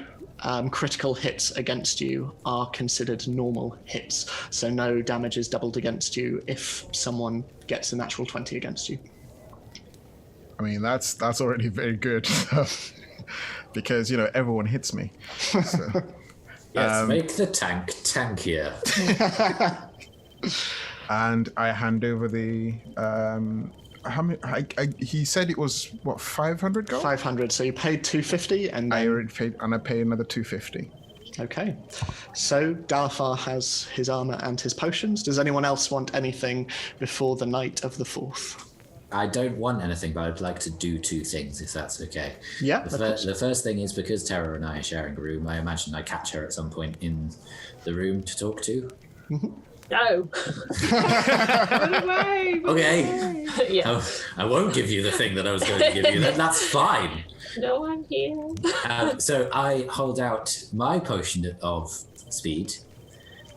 S1: critical hits against you are considered normal hits. So no damage is doubled against you if someone gets a natural 20 against you.
S3: I mean, that's already very good. because, everyone hits me. So,
S6: Yes, make the tank tankier.
S3: and I hand over the... how many? He said it was, 500 gold?
S1: 500, so you paid 250 and
S3: I
S1: then...
S3: already paid, and I pay another 250.
S1: Okay. So Dalofarr has his armor and his potions. Does anyone else want anything before the night of the 4th?
S6: I don't want anything, but I'd like to do 2 things, if that's okay.
S1: Yeah.
S6: The first thing is, because Terra and I are sharing a room, I imagine I catch her at some point in the room to talk to.
S2: No.
S4: Run away! Run
S6: Okay.
S4: away.
S2: Yeah.
S6: I won't give you the thing that I was going to give you. That's fine.
S2: No, I'm here.
S6: So I hold out my potion of speed,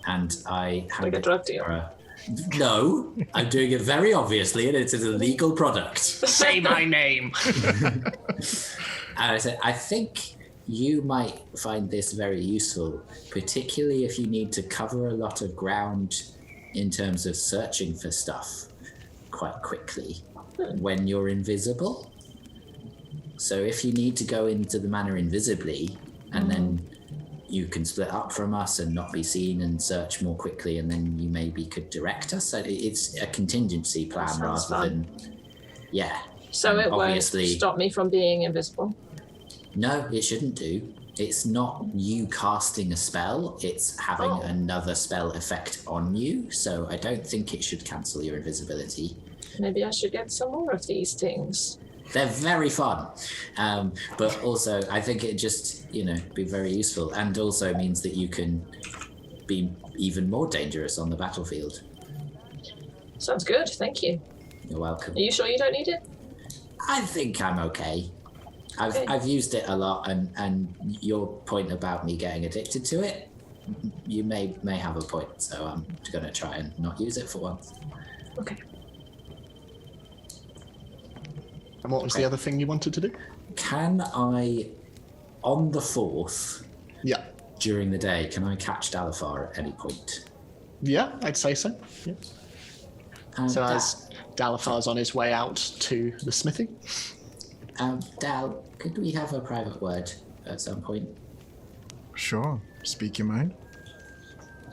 S6: and I hand
S2: Like a
S6: it
S2: drug
S6: to
S2: deal.
S6: her. No, I'm doing it very obviously, and it's an illegal product.
S1: Say my name.
S6: And I said, I think you might find this very useful, particularly if you need to cover a lot of ground in terms of searching for stuff quite quickly when you're invisible. So if you need to go into the manor invisibly, and then you can split up from us and not be seen and search more quickly, and then you maybe could direct us. So it's a contingency plan
S2: Sounds
S6: rather
S2: fun.
S6: than... Yeah.
S2: So
S6: And
S2: it
S6: obviously-
S2: won't stop me from being invisible.
S6: No, it shouldn't do. It's not you casting a spell, it's having
S2: Oh.
S6: another spell effect on you, so I don't think it should cancel your invisibility.
S2: Maybe I should get some more of these things.
S6: They're very fun, but also I think it just, be very useful, and also means that you can be even more dangerous on the battlefield.
S2: Sounds good, thank you.
S6: You're welcome.
S2: Are you sure you don't need it?
S6: I think I'm okay. I've used it a lot, and your point about me getting addicted to it, you may have a point, so I'm going to try and not use it for once.
S2: Okay.
S1: And what was the other thing you wanted to do?
S6: Can I, on the 4th,
S1: Yeah.
S6: during the day, can I catch Dalofarr at any point?
S1: Yeah, I'd say so. Yeah.
S6: And
S1: So as Dalafar's on his way out to the smithy.
S6: Dal, could we have a private word at some point?
S3: Sure. Speak your mind.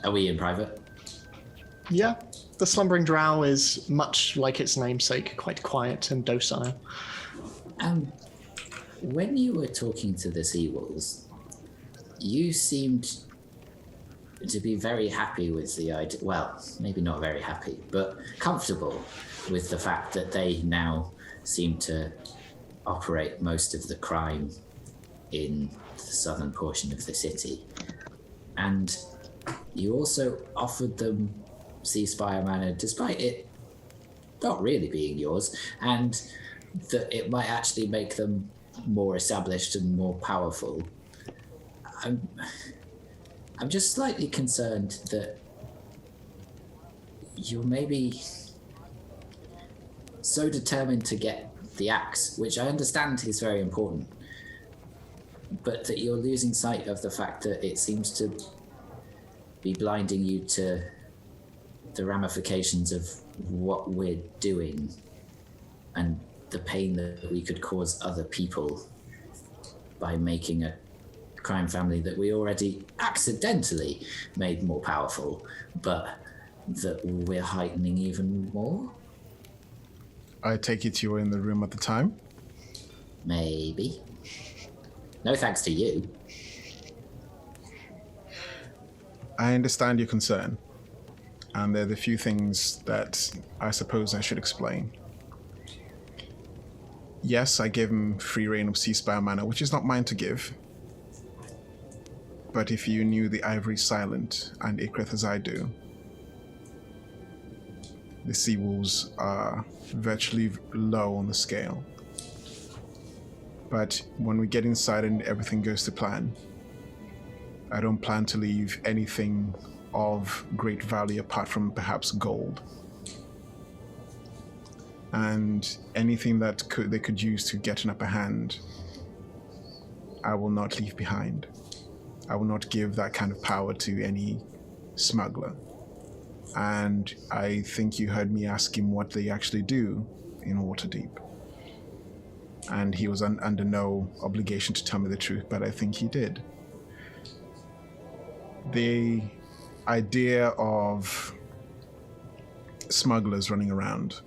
S6: Are we in private?
S1: Yeah, the slumbering drow is much like its namesake, quite quiet and docile.
S6: When you were talking to the Seawolves, you seemed to be very happy with the idea. Well, maybe not very happy, but comfortable with the fact that they now seem to operate most of the crime in the southern portion of the city. And you also offered them Seaspire Manor, despite it not really being yours, and that it might actually make them more established and more powerful. I'm just slightly concerned that you're maybe so determined to get the axe, which I understand is very important, but that you're losing sight of the fact that it seems to be blinding you to the ramifications of what we're doing and the pain that we could cause other people by making a crime family that we already accidentally made more powerful, but that we're heightening even more?
S3: I take it you were in the room at the time?
S6: Maybe. No thanks to you.
S3: I understand your concern. And there are the few things that I suppose I should explain. Yes, I gave him free reign of Seaspire Manor, which is not mine to give. But if you knew the Ivory Silent and Ikrith as I do, the Seawolves are virtually low on the scale. But when we get inside and everything goes to plan, I don't plan to leave anything of great value apart from perhaps gold. And anything that they could use to get an upper hand, I will not leave behind. I will not give that kind of power to any smuggler. And I think you heard me ask him what they actually do in Waterdeep. and he was under no obligation to tell me the truth, but I think he did. The idea of smugglers running around,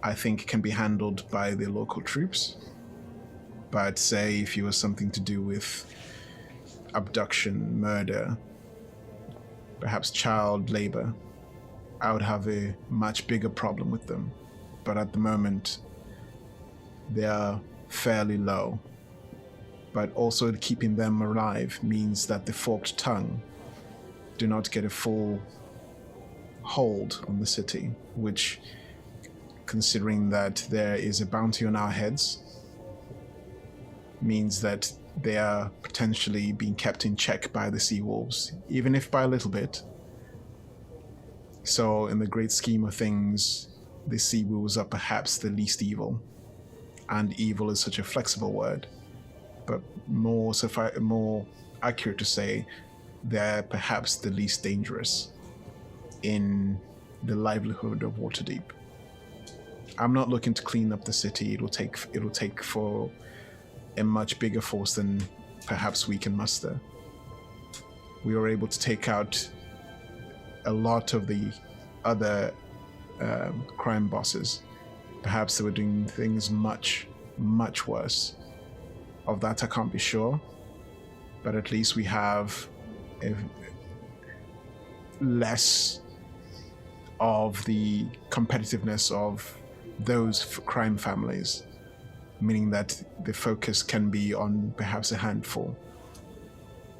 S3: I think, can be handled by the local troops. But say if it was something to do with abduction, murder, perhaps child labor, I would have a much bigger problem with them. But at the moment, they are fairly low. But also keeping them alive means that the forked tongue do not get a full hold on the city, which, considering that there is a bounty on our heads, means that they are potentially being kept in check by the Seawolves, even if by a little bit. So in the great scheme of things, the Seawolves are perhaps the least evil. And evil is such a flexible word, but more accurate to say they're perhaps the least dangerous in the livelihood of Waterdeep. I'm not looking to clean up the city. It'll take for a much bigger force than perhaps we can muster. We were able to take out a lot of the other crime bosses. Perhaps they were doing things much, much worse. Of that I can't be sure, but at least we have less of the competitiveness of those crime families, meaning that the focus can be on perhaps a handful.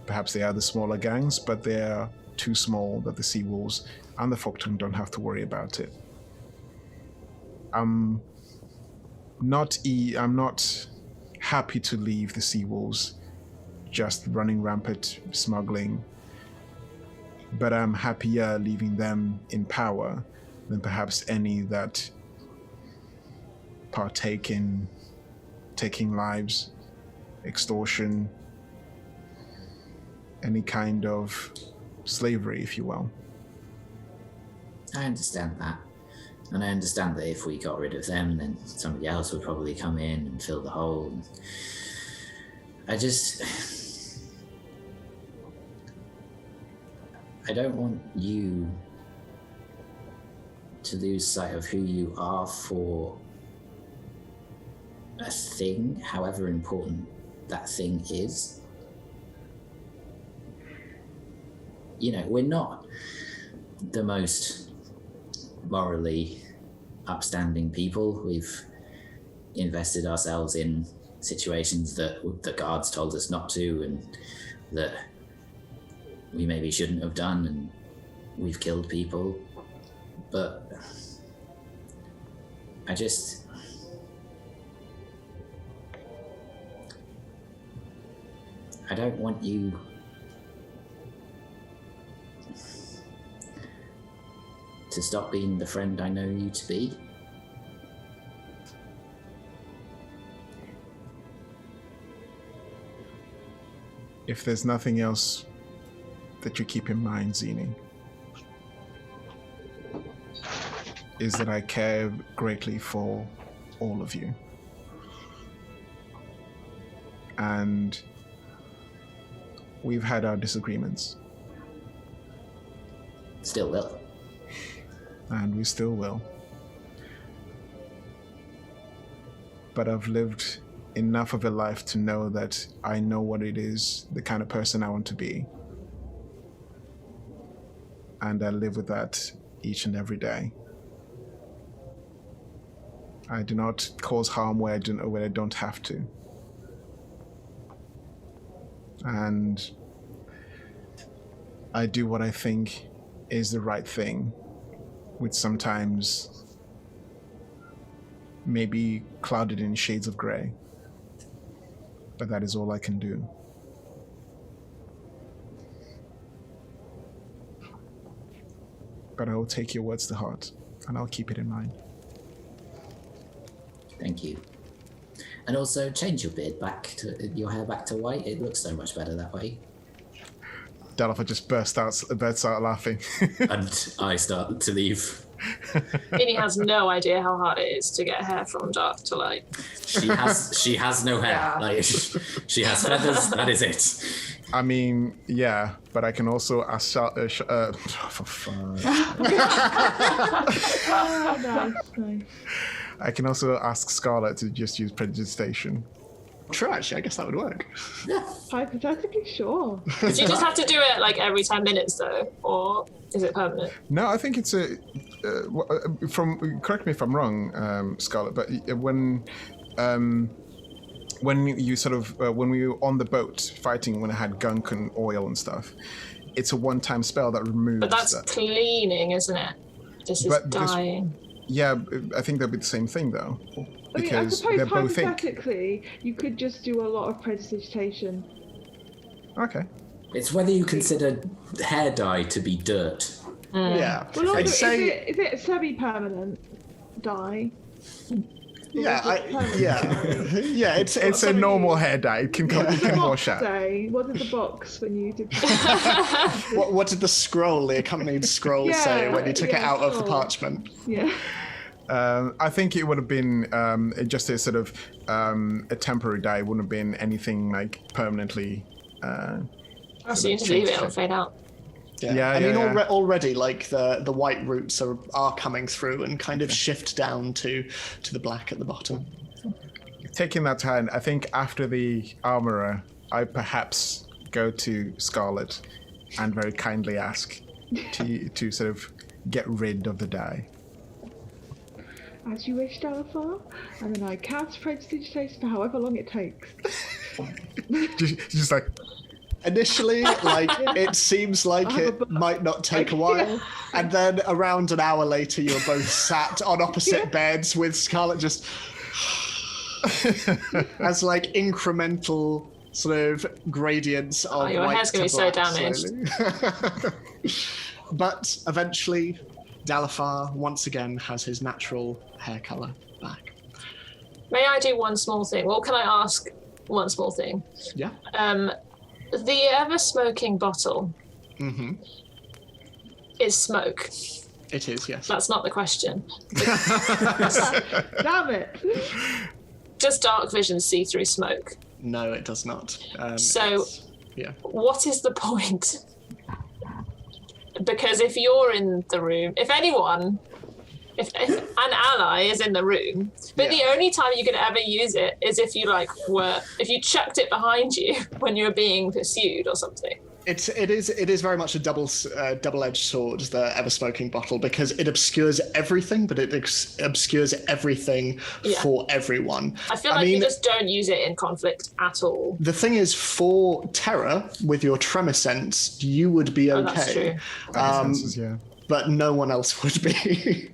S3: Perhaps they are the smaller gangs, but they are too small that the Seawolves and the Forked don't have to worry about it. I'm not happy to leave the Seawolves just running rampant, smuggling, but I'm happier leaving them in power than perhaps any that partake in taking lives, extortion, any kind of slavery, if you will.
S6: I understand that. And I understand that if we got rid of them, then somebody else would probably come in and fill the hole. I don't want you to lose sight of who you are for a thing, however important that thing is. You know, we're not the most morally upstanding people. We've invested ourselves in situations that the guards told us not to, and that we maybe shouldn't have done, and we've killed people. But I don't want you to stop being the friend I know you to be.
S3: If there's nothing else that you keep in mind, Zini, is that I care greatly for all of you. And we've had our disagreements.
S6: Still will.
S3: And we still will. But I've lived enough of a life to know that I know what it is, the kind of person I want to be. And I live with that each and every day. I do not cause harm where I don't have to. And I do what I think is the right thing, which sometimes may be clouded in shades of grey. But that is all I can do. But I will take your words to heart, and I'll keep it in mind.
S6: Thank you. And also change your beard your hair back to white. It looks so much better that way.
S3: Dalofarr just bursts out laughing.
S6: And I start to leave.
S2: Vinny has no idea how hard it is to get hair from dark to light.
S6: She has no hair.
S5: Yeah.
S6: Like she has feathers. That is it.
S3: I mean, yeah, but I can also ask. For fun.
S4: Nice.
S3: I can also ask Scarlet to just use prestidigitation.
S1: True, actually, I guess that would work.
S4: Hypothetically, sure.
S2: Do you just have to do it like every 10 minutes though, or is it permanent?
S3: No, I think it's a. Correct me if I'm wrong, Scarlet, but when you sort of when we were on the boat fighting, when it had gunk and oil and stuff, it's a one-time spell that removes.
S2: But that's
S3: that.
S2: cleaning, isn't it? This is
S3: But
S2: dying.
S3: Yeah, I think that'd be the same thing though,
S4: I mean, I
S3: because
S4: suppose
S3: they're both ink.
S4: hypothetically, you could just do a lot of prestidigitation.
S3: Okay.
S6: It's whether you consider hair dye to be dirt.
S1: Yeah.
S4: Well, also,
S1: I'd say,
S4: is it semi-permanent dye?
S1: yeah, yeah. It's
S3: It's a normal hair dye. It can
S4: What did the
S3: wash
S4: box
S3: out.
S4: say? What did the box when you did?
S1: what did the scroll, the accompanied scroll, say when you took it out of the
S4: scroll.
S1: parchment?
S4: Yeah.
S3: I think it would have been just a sort of a temporary dye. It wouldn't have been anything like permanently.
S2: So you just leave it, it'll fade out.
S3: Yeah,
S1: I mean,
S3: yeah.
S1: already, like the white roots are coming through and kind of shift down to the black at the bottom.
S3: Taking that time, I think after the armorer, I perhaps go to Scarlet and very kindly ask to sort of get rid of the dye.
S4: As you wish, Dalofarr. And then I cast prestidigitation for however long it takes.
S3: Just like,
S1: Initially, like it seems like it might not take a while, and then around an hour later, you're both sat on opposite beds with Scarlet just as like incremental sort of gradients of
S2: your
S1: white
S2: hair's gonna be
S1: to
S2: so
S1: black
S2: damaged.
S1: slowly. But eventually, Dalofarr once again has his natural hair color back.
S2: May I do one small thing? Well, can I ask one small thing?
S1: Yeah.
S2: The ever-smoking bottle is smoke.
S1: It is, yes.
S2: That's not the question.
S4: Damn it!
S2: Does dark vision see through smoke?
S1: No, it does not.
S2: So-
S1: it's- yeah.
S2: What is the point? Because if you're in the room, if an ally is in the room, but the only time you can ever use it is if you if you chucked it behind you when you were being pursued or something.
S1: It is very much a double-edged sword, the ever-smoking bottle, because it obscures everything, but it obscures everything for everyone.
S2: I feel like you just don't use it in conflict at all.
S1: The thing is, for Terra, with your tremor sense, you would be okay.
S2: That's true.
S3: senses, yeah.
S1: But no one else would be.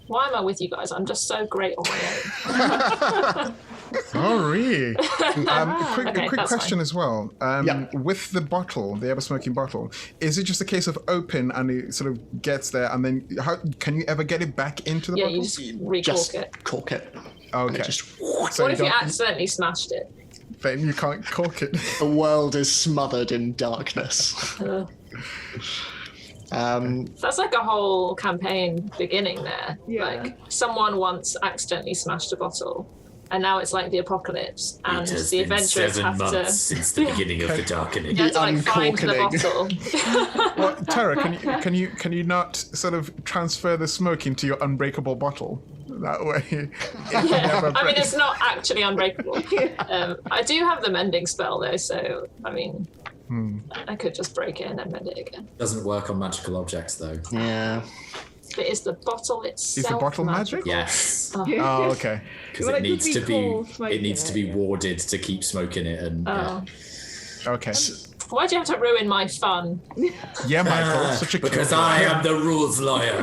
S2: Why am I with you guys? I'm just so great on my own.
S3: Oh, really? Quick
S2: that's
S3: question
S2: fine.
S3: as well. With the bottle, the ever-smoking bottle, is it just a case of open and it sort of gets there, and then how can you ever get it back into the
S2: Yeah,
S3: bottle?
S2: you just recork
S1: Just
S2: it.
S1: cork it.
S3: Okay.
S1: And it just,
S3: So
S2: What if you
S3: don't-
S2: accidentally smashed it?
S3: then you can't cork it.
S1: the world is smothered in darkness.
S2: That's like a whole campaign beginning there.
S4: Yeah.
S2: Like someone once accidentally smashed a bottle, and now it's like the apocalypse, and
S6: It has
S2: the
S6: been
S2: adventurers
S6: 7
S2: have
S6: months
S2: to.
S6: since the beginning of the darkening.
S2: You have to like find the
S1: uncorkening.
S2: bottle.
S3: Well, Tara, can you not sort of transfer the smoke into your unbreakable bottle? That way, it never
S2: I mean,
S3: breaks.
S2: it's not actually unbreakable. I do have the mending spell though, so I mean, I could just break it and then mend it again.
S6: Doesn't work on magical objects though.
S1: Yeah.
S2: But is the bottle itself
S3: Is the bottle magic?
S6: Yes,
S3: Oh, okay.
S6: because
S4: Well,
S6: it
S4: it could
S6: needs
S4: be
S6: to
S4: full
S6: be
S4: smoke
S6: it needs
S4: in
S6: to
S4: it,
S6: be
S4: yeah.
S6: warded to keep smoke in it, and
S3: Okay.
S2: Why'd you have to ruin my fun?
S3: Yeah, Michael. Such a
S6: because
S3: cute
S6: I
S3: guy.
S6: am the rules lawyer.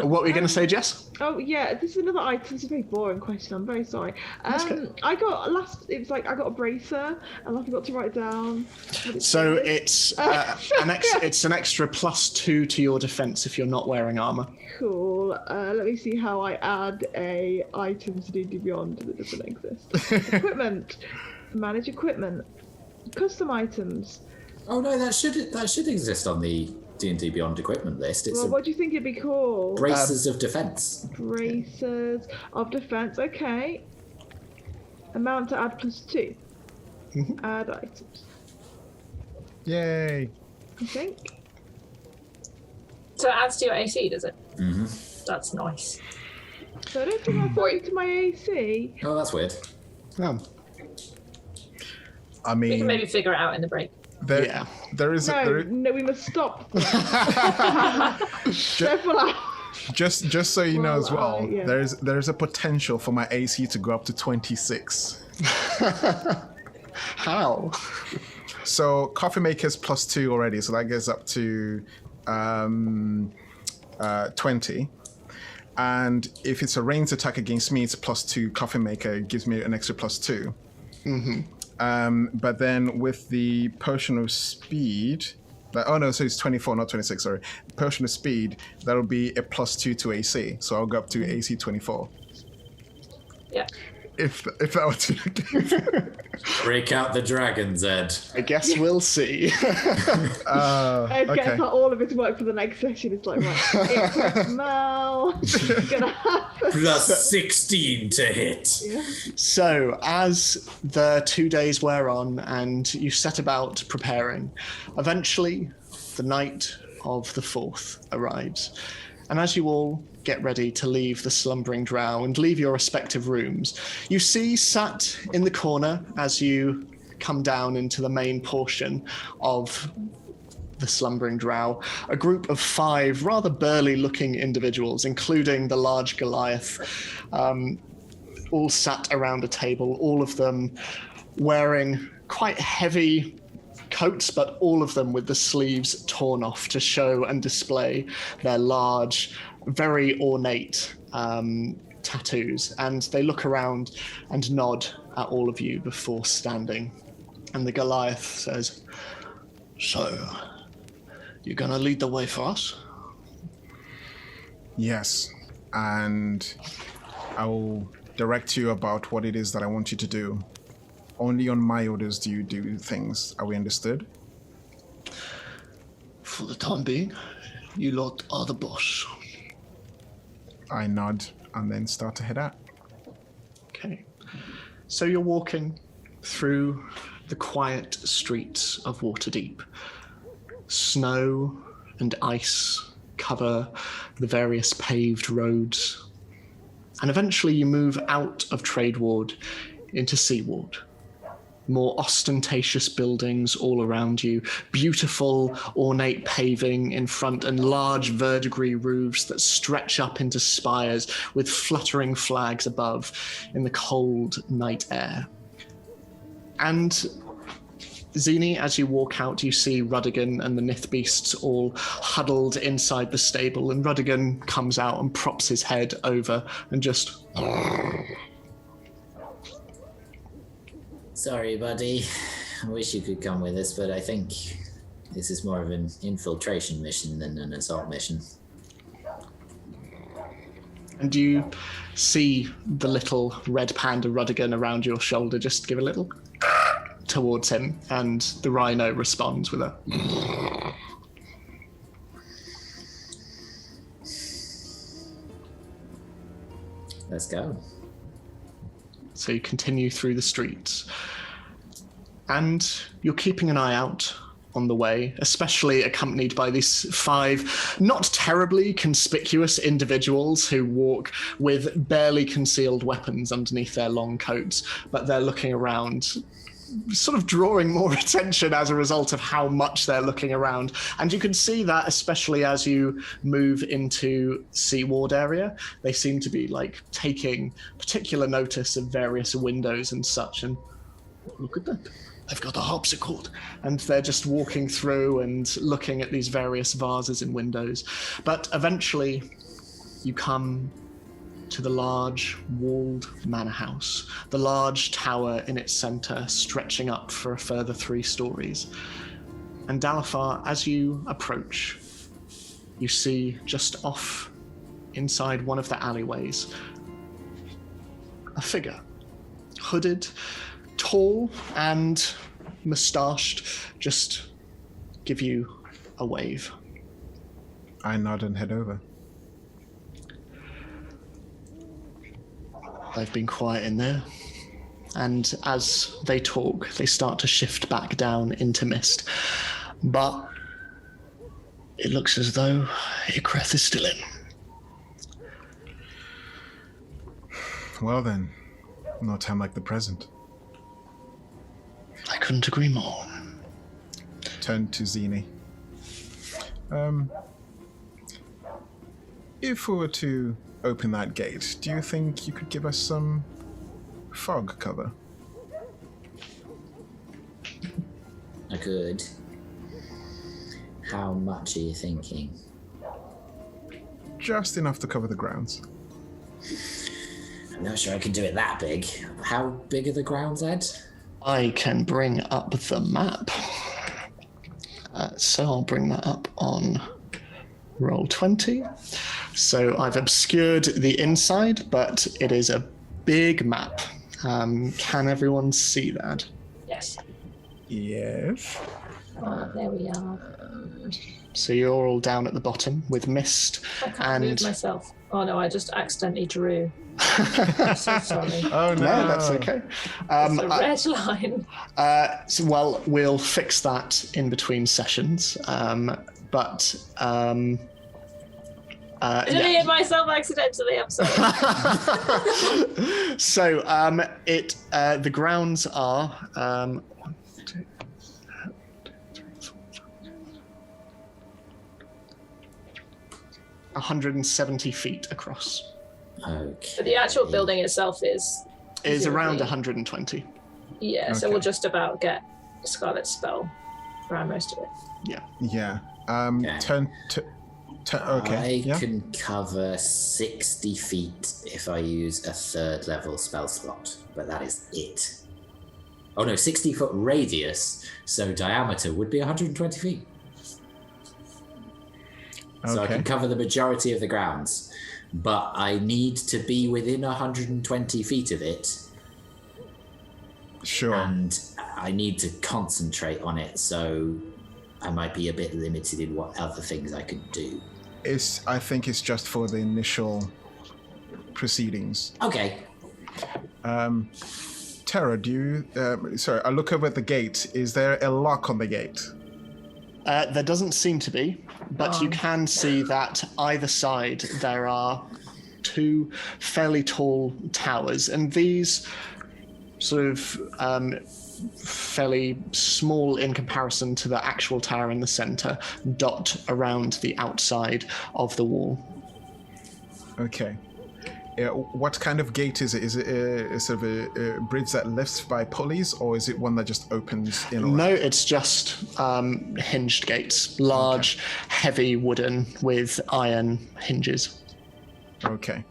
S1: What were you going to say, Jess?
S4: Oh yeah, this is another item. It's a very boring question. I'm very sorry.
S1: okay.
S4: I got I got a bracer, and I forgot to write down. what it
S1: So
S4: says.
S1: it's it's an extra +2 to your defense if you're not wearing armor.
S4: Cool. Let me see how I add a item to D&D Beyond that doesn't exist. Equipment. Manage equipment. Custom items.
S6: Oh no, that should exist on the D&D Beyond equipment list. It's
S4: Well, what do you think it'd be called?
S6: braces of defense.
S4: Bracers of defense. Okay. Amount to add +2. Add items.
S3: Yay!
S4: I think.
S2: So it adds to your AC, does it?
S6: Mm-hmm.
S2: That's nice.
S4: So I don't think that's adding to my AC.
S6: Oh, that's weird.
S1: Oh,
S3: I
S2: We can
S3: mean,
S2: maybe figure it out in the break.
S1: yeah.
S3: there is
S4: No, we must stop. Careful out.
S3: just so you know as well.
S4: Yeah.
S3: There's a potential for my AC to go up to 26.
S1: How?
S3: So coffee maker's +2 already, so that gets up to 20. And if it's a ranged attack against me, it's +2 coffee maker. It gives me an extra +2. But then with the potion of speed, so it's 24, not 26. Sorry, potion of speed, that'll be a +2 to AC. So I'll go up to AC 24.
S2: Yeah.
S3: If that were to
S6: Break out the dragon, Zed.
S1: I guess we'll see.
S4: Ed
S3: okay.
S4: gets all of his work for the next session. It's like, right, it's smell. It's gonna happen.
S6: Plus 16 to hit.
S4: Yeah.
S1: So, as the 2 days wear on and you set about preparing, eventually the night of the 4th arrives. And as you all get ready to leave the slumbering drow and leave your respective rooms, you see sat in the corner as you come down into the main portion of the slumbering drow, a group of 5 rather burly looking individuals, including the large Goliath, all sat around a table, all of them wearing quite heavy coats, but all of them with the sleeves torn off to show and display their large, very ornate tattoos. And they look around and nod at all of you before standing. And the Goliath says, "So, you're gonna lead the way for us?"
S3: Yes, and I will direct you about what it is that I want you to do. Only on my orders do you do things. Are we understood?
S1: For the time being, you lot are the boss.
S3: I nod and then start to head out.
S1: Okay. So you're walking through the quiet streets of Waterdeep. Snow and ice cover the various paved roads. And eventually you move out of Trade Ward into Seaward. More ostentatious buildings all around you, beautiful, ornate paving in front, and large verdigris roofs that stretch up into spires with fluttering flags above in the cold night air. And Zini, as you walk out, you see Rudigan and the Nith Beasts all huddled inside the stable, and Rudigan comes out and props his head over and just...
S6: Sorry, buddy. I wish you could come with us, but I think this is more of an infiltration mission than an assault mission.
S1: And you see the little red panda Rudigan around your shoulder just give a little towards him, and the rhino responds with a...
S6: Let's go.
S1: So you continue through the streets. And you're keeping an eye out on the way, especially accompanied by these 5 not terribly conspicuous individuals who walk with barely concealed weapons underneath their long coats, but they're looking around, sort of drawing more attention as a result of how much they're looking around. And you can see that especially as you move into Seaward area. They seem to be like taking particular notice of various windows and such. And look at that, they've got a harpsichord. And they're just walking through and looking at these various vases in windows. But eventually you come to the large walled manor house, the large tower in its center stretching up for a further 3 stories. And Dalofarr, as you approach, you see just off inside one of the alleyways a figure, hooded, tall and moustached, just give you a wave.
S3: I nod and head over.
S1: They've been quiet in there. And as they talk, they start to shift back down into mist. But it looks as though Ikreth is still in.
S3: Well then, no time like the present.
S1: I couldn't agree more.
S3: Turn to Zini. If we were to open that gate, do you think you could give us some fog cover?
S6: I could. How much are you thinking?
S3: Just enough to cover the grounds.
S6: I'm not sure I can do it that big. How big are the grounds, Ed?
S1: I can bring up the map. So I'll bring that up on roll 20. So I've obscured the inside, but it is a big map. Can everyone see that?
S2: Yes.
S3: Yes.
S2: There we are.
S1: So you're all down at the bottom with mist.
S2: I can't move myself. Oh no, I just accidentally drew. I'm so sorry.
S3: Oh no.
S1: No, that's okay.
S2: It's a red line.
S1: Well, we'll fix that in between sessions. But
S2: I didn't hit myself accidentally. I'm sorry.
S1: So the grounds are 1, 2, 3, 170 feet across.
S6: Okay.
S2: But the actual building itself is
S1: Around 120.
S2: Yeah, so
S3: Okay.
S2: we'll just about get Scarlet Spell around most of it.
S1: Yeah.
S3: Yeah.
S6: Okay.
S3: Turn to. Okay.
S6: I
S3: Yeah.
S6: can cover 60 feet if I use a 3rd level spell slot, but that is it. Oh no, 60 foot radius, so diameter would be 120 feet. So I
S3: Okay.
S6: can cover the majority of the grounds, but I need to be within 120 feet of it,
S3: Sure.
S6: and I need to concentrate on it, so I might be a bit limited in what other things I could do.
S3: I think it's just for the initial proceedings.
S6: Okay.
S3: Tara, do you... sorry, I look over at the gate. Is there a lock on the gate?
S1: There doesn't seem to be, but you can see that either side there are 2 fairly tall towers, and these sort of fairly small in comparison to the actual tower in the center dot around the outside of the wall.
S3: Okay. What kind of gate is it? Is it a sort of a bridge that lifts by pulleys, or is it one that just opens in?
S1: No, it's just hinged gates, large, heavy wooden with iron hinges.
S3: Okay.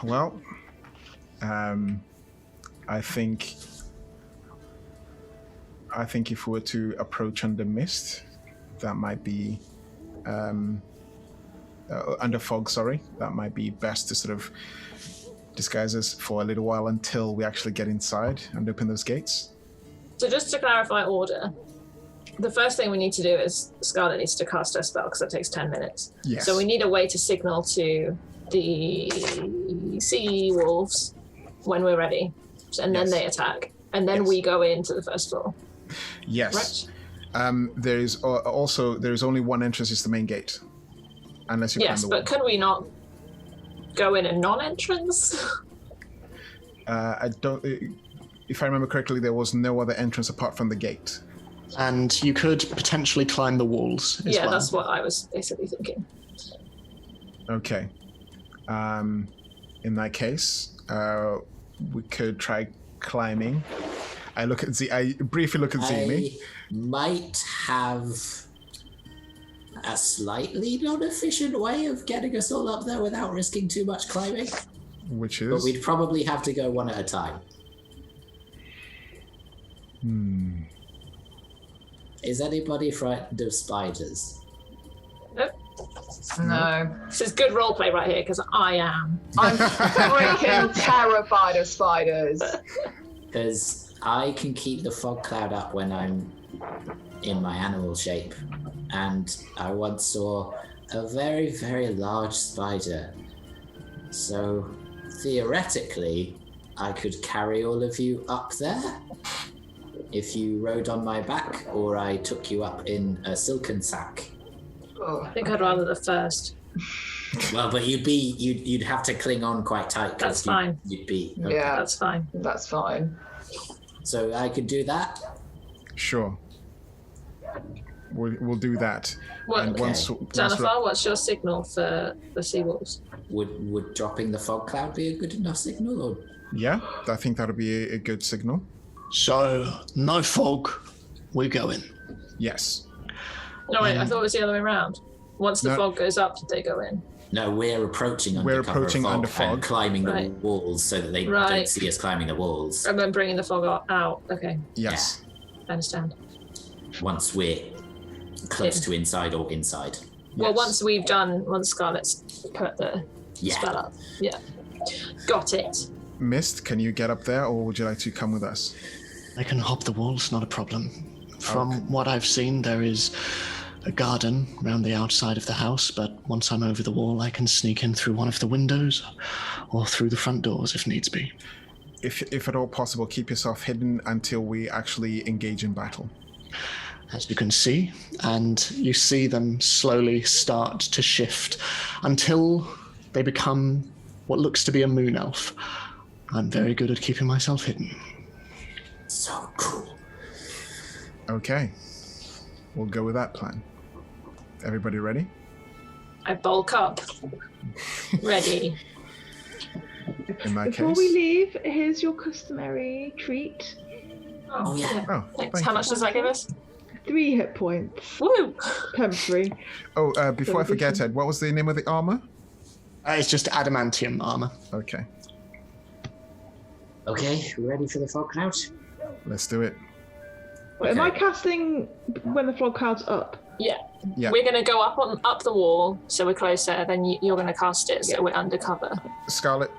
S3: Well, I think if we were to approach under mist, that might be under fog. Sorry, that might be best to sort of disguise us for a little while until we actually get inside and open those gates.
S2: So just to clarify order, the first thing we need to do is Scarlet needs to cast her spell because that takes 10 minutes.
S3: Yes.
S2: So we need a way to signal to the Seawolves when we're ready, and then
S3: Yes.
S2: they attack, and then
S3: Yes.
S2: we go into the first floor.
S3: Yes.
S2: Right?
S3: There is also only one entrance. Is the main gate, unless you
S2: Yes,
S3: climb the
S2: but could we not go in a non-entrance?
S3: wall. I don't. If I remember correctly, there was no other entrance apart from the gate.
S1: And you could potentially climb the walls as
S2: Yeah,
S1: well.
S2: that's what I was basically thinking.
S3: Okay. In that case, we could try climbing. I briefly look at Zini.
S6: I might have a slightly non-efficient way of getting us all up there without risking too much climbing,
S3: Which is?
S6: but we'd probably have to go one at a time. Is anybody frightened of spiders?
S2: Nope.
S5: No.
S2: This is good roleplay right here, because I am.
S5: I'm freaking terrified of spiders.
S6: Because I can keep the fog cloud up when I'm in my animal shape, and I once saw a very, very large spider. So theoretically, I could carry all of you up there if you rode on my back, or I took you up in a silken sack.
S5: Oh,
S2: I think I'd rather the first.
S6: Well, but you'd have to cling on quite tight.
S2: That's fine.
S6: You'd be
S5: Yeah,
S2: That's fine.
S5: that's fine.
S6: So I could do that.
S3: Sure. We'll do that.
S2: What,
S3: And once
S2: Dalofarr, what's your signal for the Seawolves?
S6: Would dropping the fog cloud be a good enough signal? Or
S3: yeah, I think that'll be a good signal.
S1: So, no fog, we go in.
S3: Yes.
S2: No, wait, I thought it was the other way around. Once the
S3: No.
S2: fog goes up, they go in.
S6: No, we're approaching under
S3: We're
S6: cover
S3: approaching
S6: of fog
S3: under fog.
S6: and climbing the
S2: Right.
S6: walls so that they don't
S2: Right.
S6: see us climbing the walls.
S2: And then bringing the fog out. Okay,
S3: Yes.
S2: I understand.
S6: Once we're close to inside or inside.
S2: Well,
S3: Yes.
S2: once Scarlett's put the
S6: Yeah.
S2: spell up. Yeah. Got it.
S3: Mist, can you get up there, or would you like to come with us?
S1: I can hop the walls, not a problem. From what I've seen, there is a garden round the outside of the house, but once I'm over the wall, I can sneak in through one of the windows or through the front doors if needs be.
S3: If at all possible, keep yourself hidden until we actually engage in battle.
S1: As you can see, and you see them slowly start to shift until they become what looks to be a moon elf. I'm very good at keeping myself hidden.
S6: So cool.
S3: Okay. We'll go with that plan. Everybody ready?
S2: I bulk up. Ready.
S3: In that
S4: Before
S3: case.
S4: we leave, here's your customary treat.
S6: Oh, yeah.
S3: Oh,
S2: Thanks.
S3: thank
S2: How
S3: you.
S2: much does that give us?
S4: 3 hit points.
S2: Woo!
S4: Temporary.
S3: Oh, before I forget, Ed, what was the name of the armor?
S1: It's just adamantium armor.
S3: Okay,
S6: Okay, we ready for the fog cloud?
S3: let's do it.
S4: Wait, am
S6: Okay.
S4: I casting when the fog cloud's up?
S2: Yeah.
S3: Yeah.
S2: We're going to go up the wall, so we're closer. Then you're going to cast it, so we're undercover.
S3: Scarlet,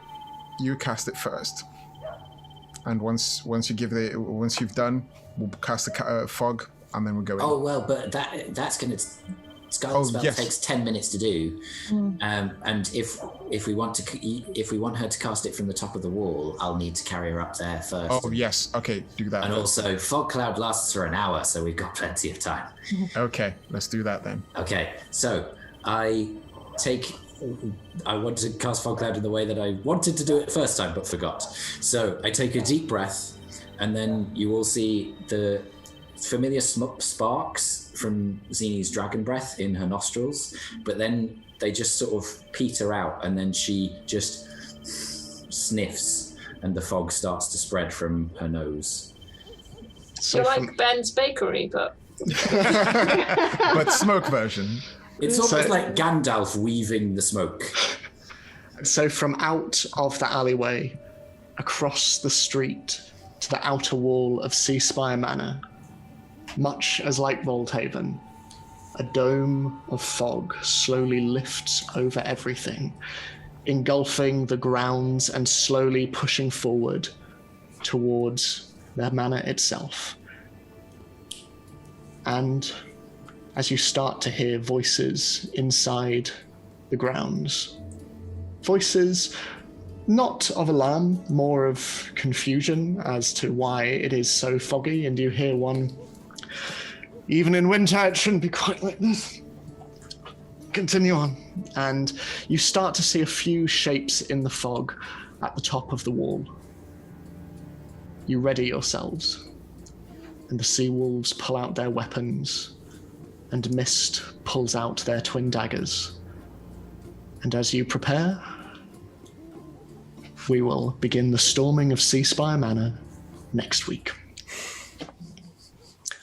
S3: you cast it first. And once you've done, we'll cast the fog, and then we'll go in.
S6: Oh well, but that's gonna. Scarlet spell
S3: yes.
S6: takes 10 minutes to do, and if we want her to cast it from the top of the wall, I'll need to carry her up there first.
S3: Oh, yes. Okay, do that.
S6: And
S3: first.
S6: also, fog cloud lasts for an hour, so we've got plenty of time.
S3: Okay, let's do that then.
S6: Okay, so I want to cast fog cloud in the way that I wanted to do it first time, but forgot. So I take a deep breath, and then you will see the familiar sparks from Zini's dragon breath in her nostrils, but then they just sort of peter out, and then she just sniffs, and the fog starts to spread from her nose.
S1: So
S2: You're
S1: from,
S2: like Ben's Bakery, but
S3: But smoke version.
S6: It's almost like Gandalf weaving the smoke.
S1: so from out of the alleyway, across the street to the outer wall of Seaspire Manor, much as like Volthaven, a dome of fog slowly lifts over everything, engulfing the grounds and slowly pushing forward towards the manor itself. And as you start to hear voices inside the grounds, voices not of alarm, more of confusion as to why it is so foggy, and you hear one, "Even in winter it shouldn't be quite like this. Continue on." And you start to see a few shapes in the fog at the top of the wall. You ready yourselves, and the Seawolves pull out their weapons, and Mist pulls out their twin daggers. And as you prepare, we will begin the storming of Seaspire Manor next week.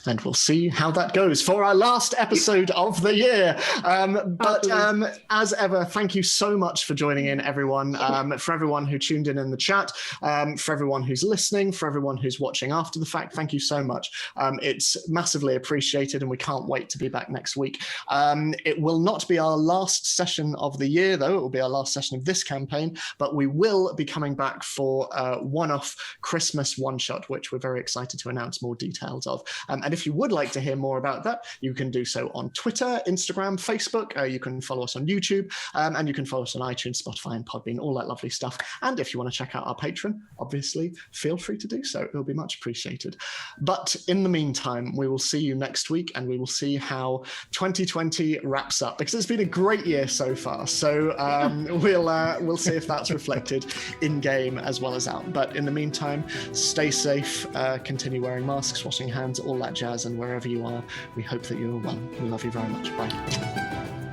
S1: And we'll see how that goes for our last episode of the year. But as ever, thank you so much for joining in, everyone. For everyone who tuned in the chat, for everyone who's listening, for everyone who's watching after the fact, thank you so much. It's massively appreciated, and we can't wait to be back next week. It will not be our last session of the year, though. It will be our last session of this campaign, but we will be coming back for a one-off Christmas one-shot, which we're very excited to announce more details of. And And if you would like to hear more about that, you can do so on Twitter, Instagram, Facebook. You can follow us on YouTube, and you can follow us on iTunes, Spotify, and Podbean, all that lovely stuff. And if you want to check out our Patreon, obviously, feel free to do so. It'll be much appreciated. But in the meantime, we will see you next week, and we will see how 2020 wraps up, because it's been a great year so far. So we'll see if that's reflected in game as well as out. But in the meantime, stay safe, continue wearing masks, washing hands, all that jazz, and wherever you are, we hope that you are well. We love you very much. Bye.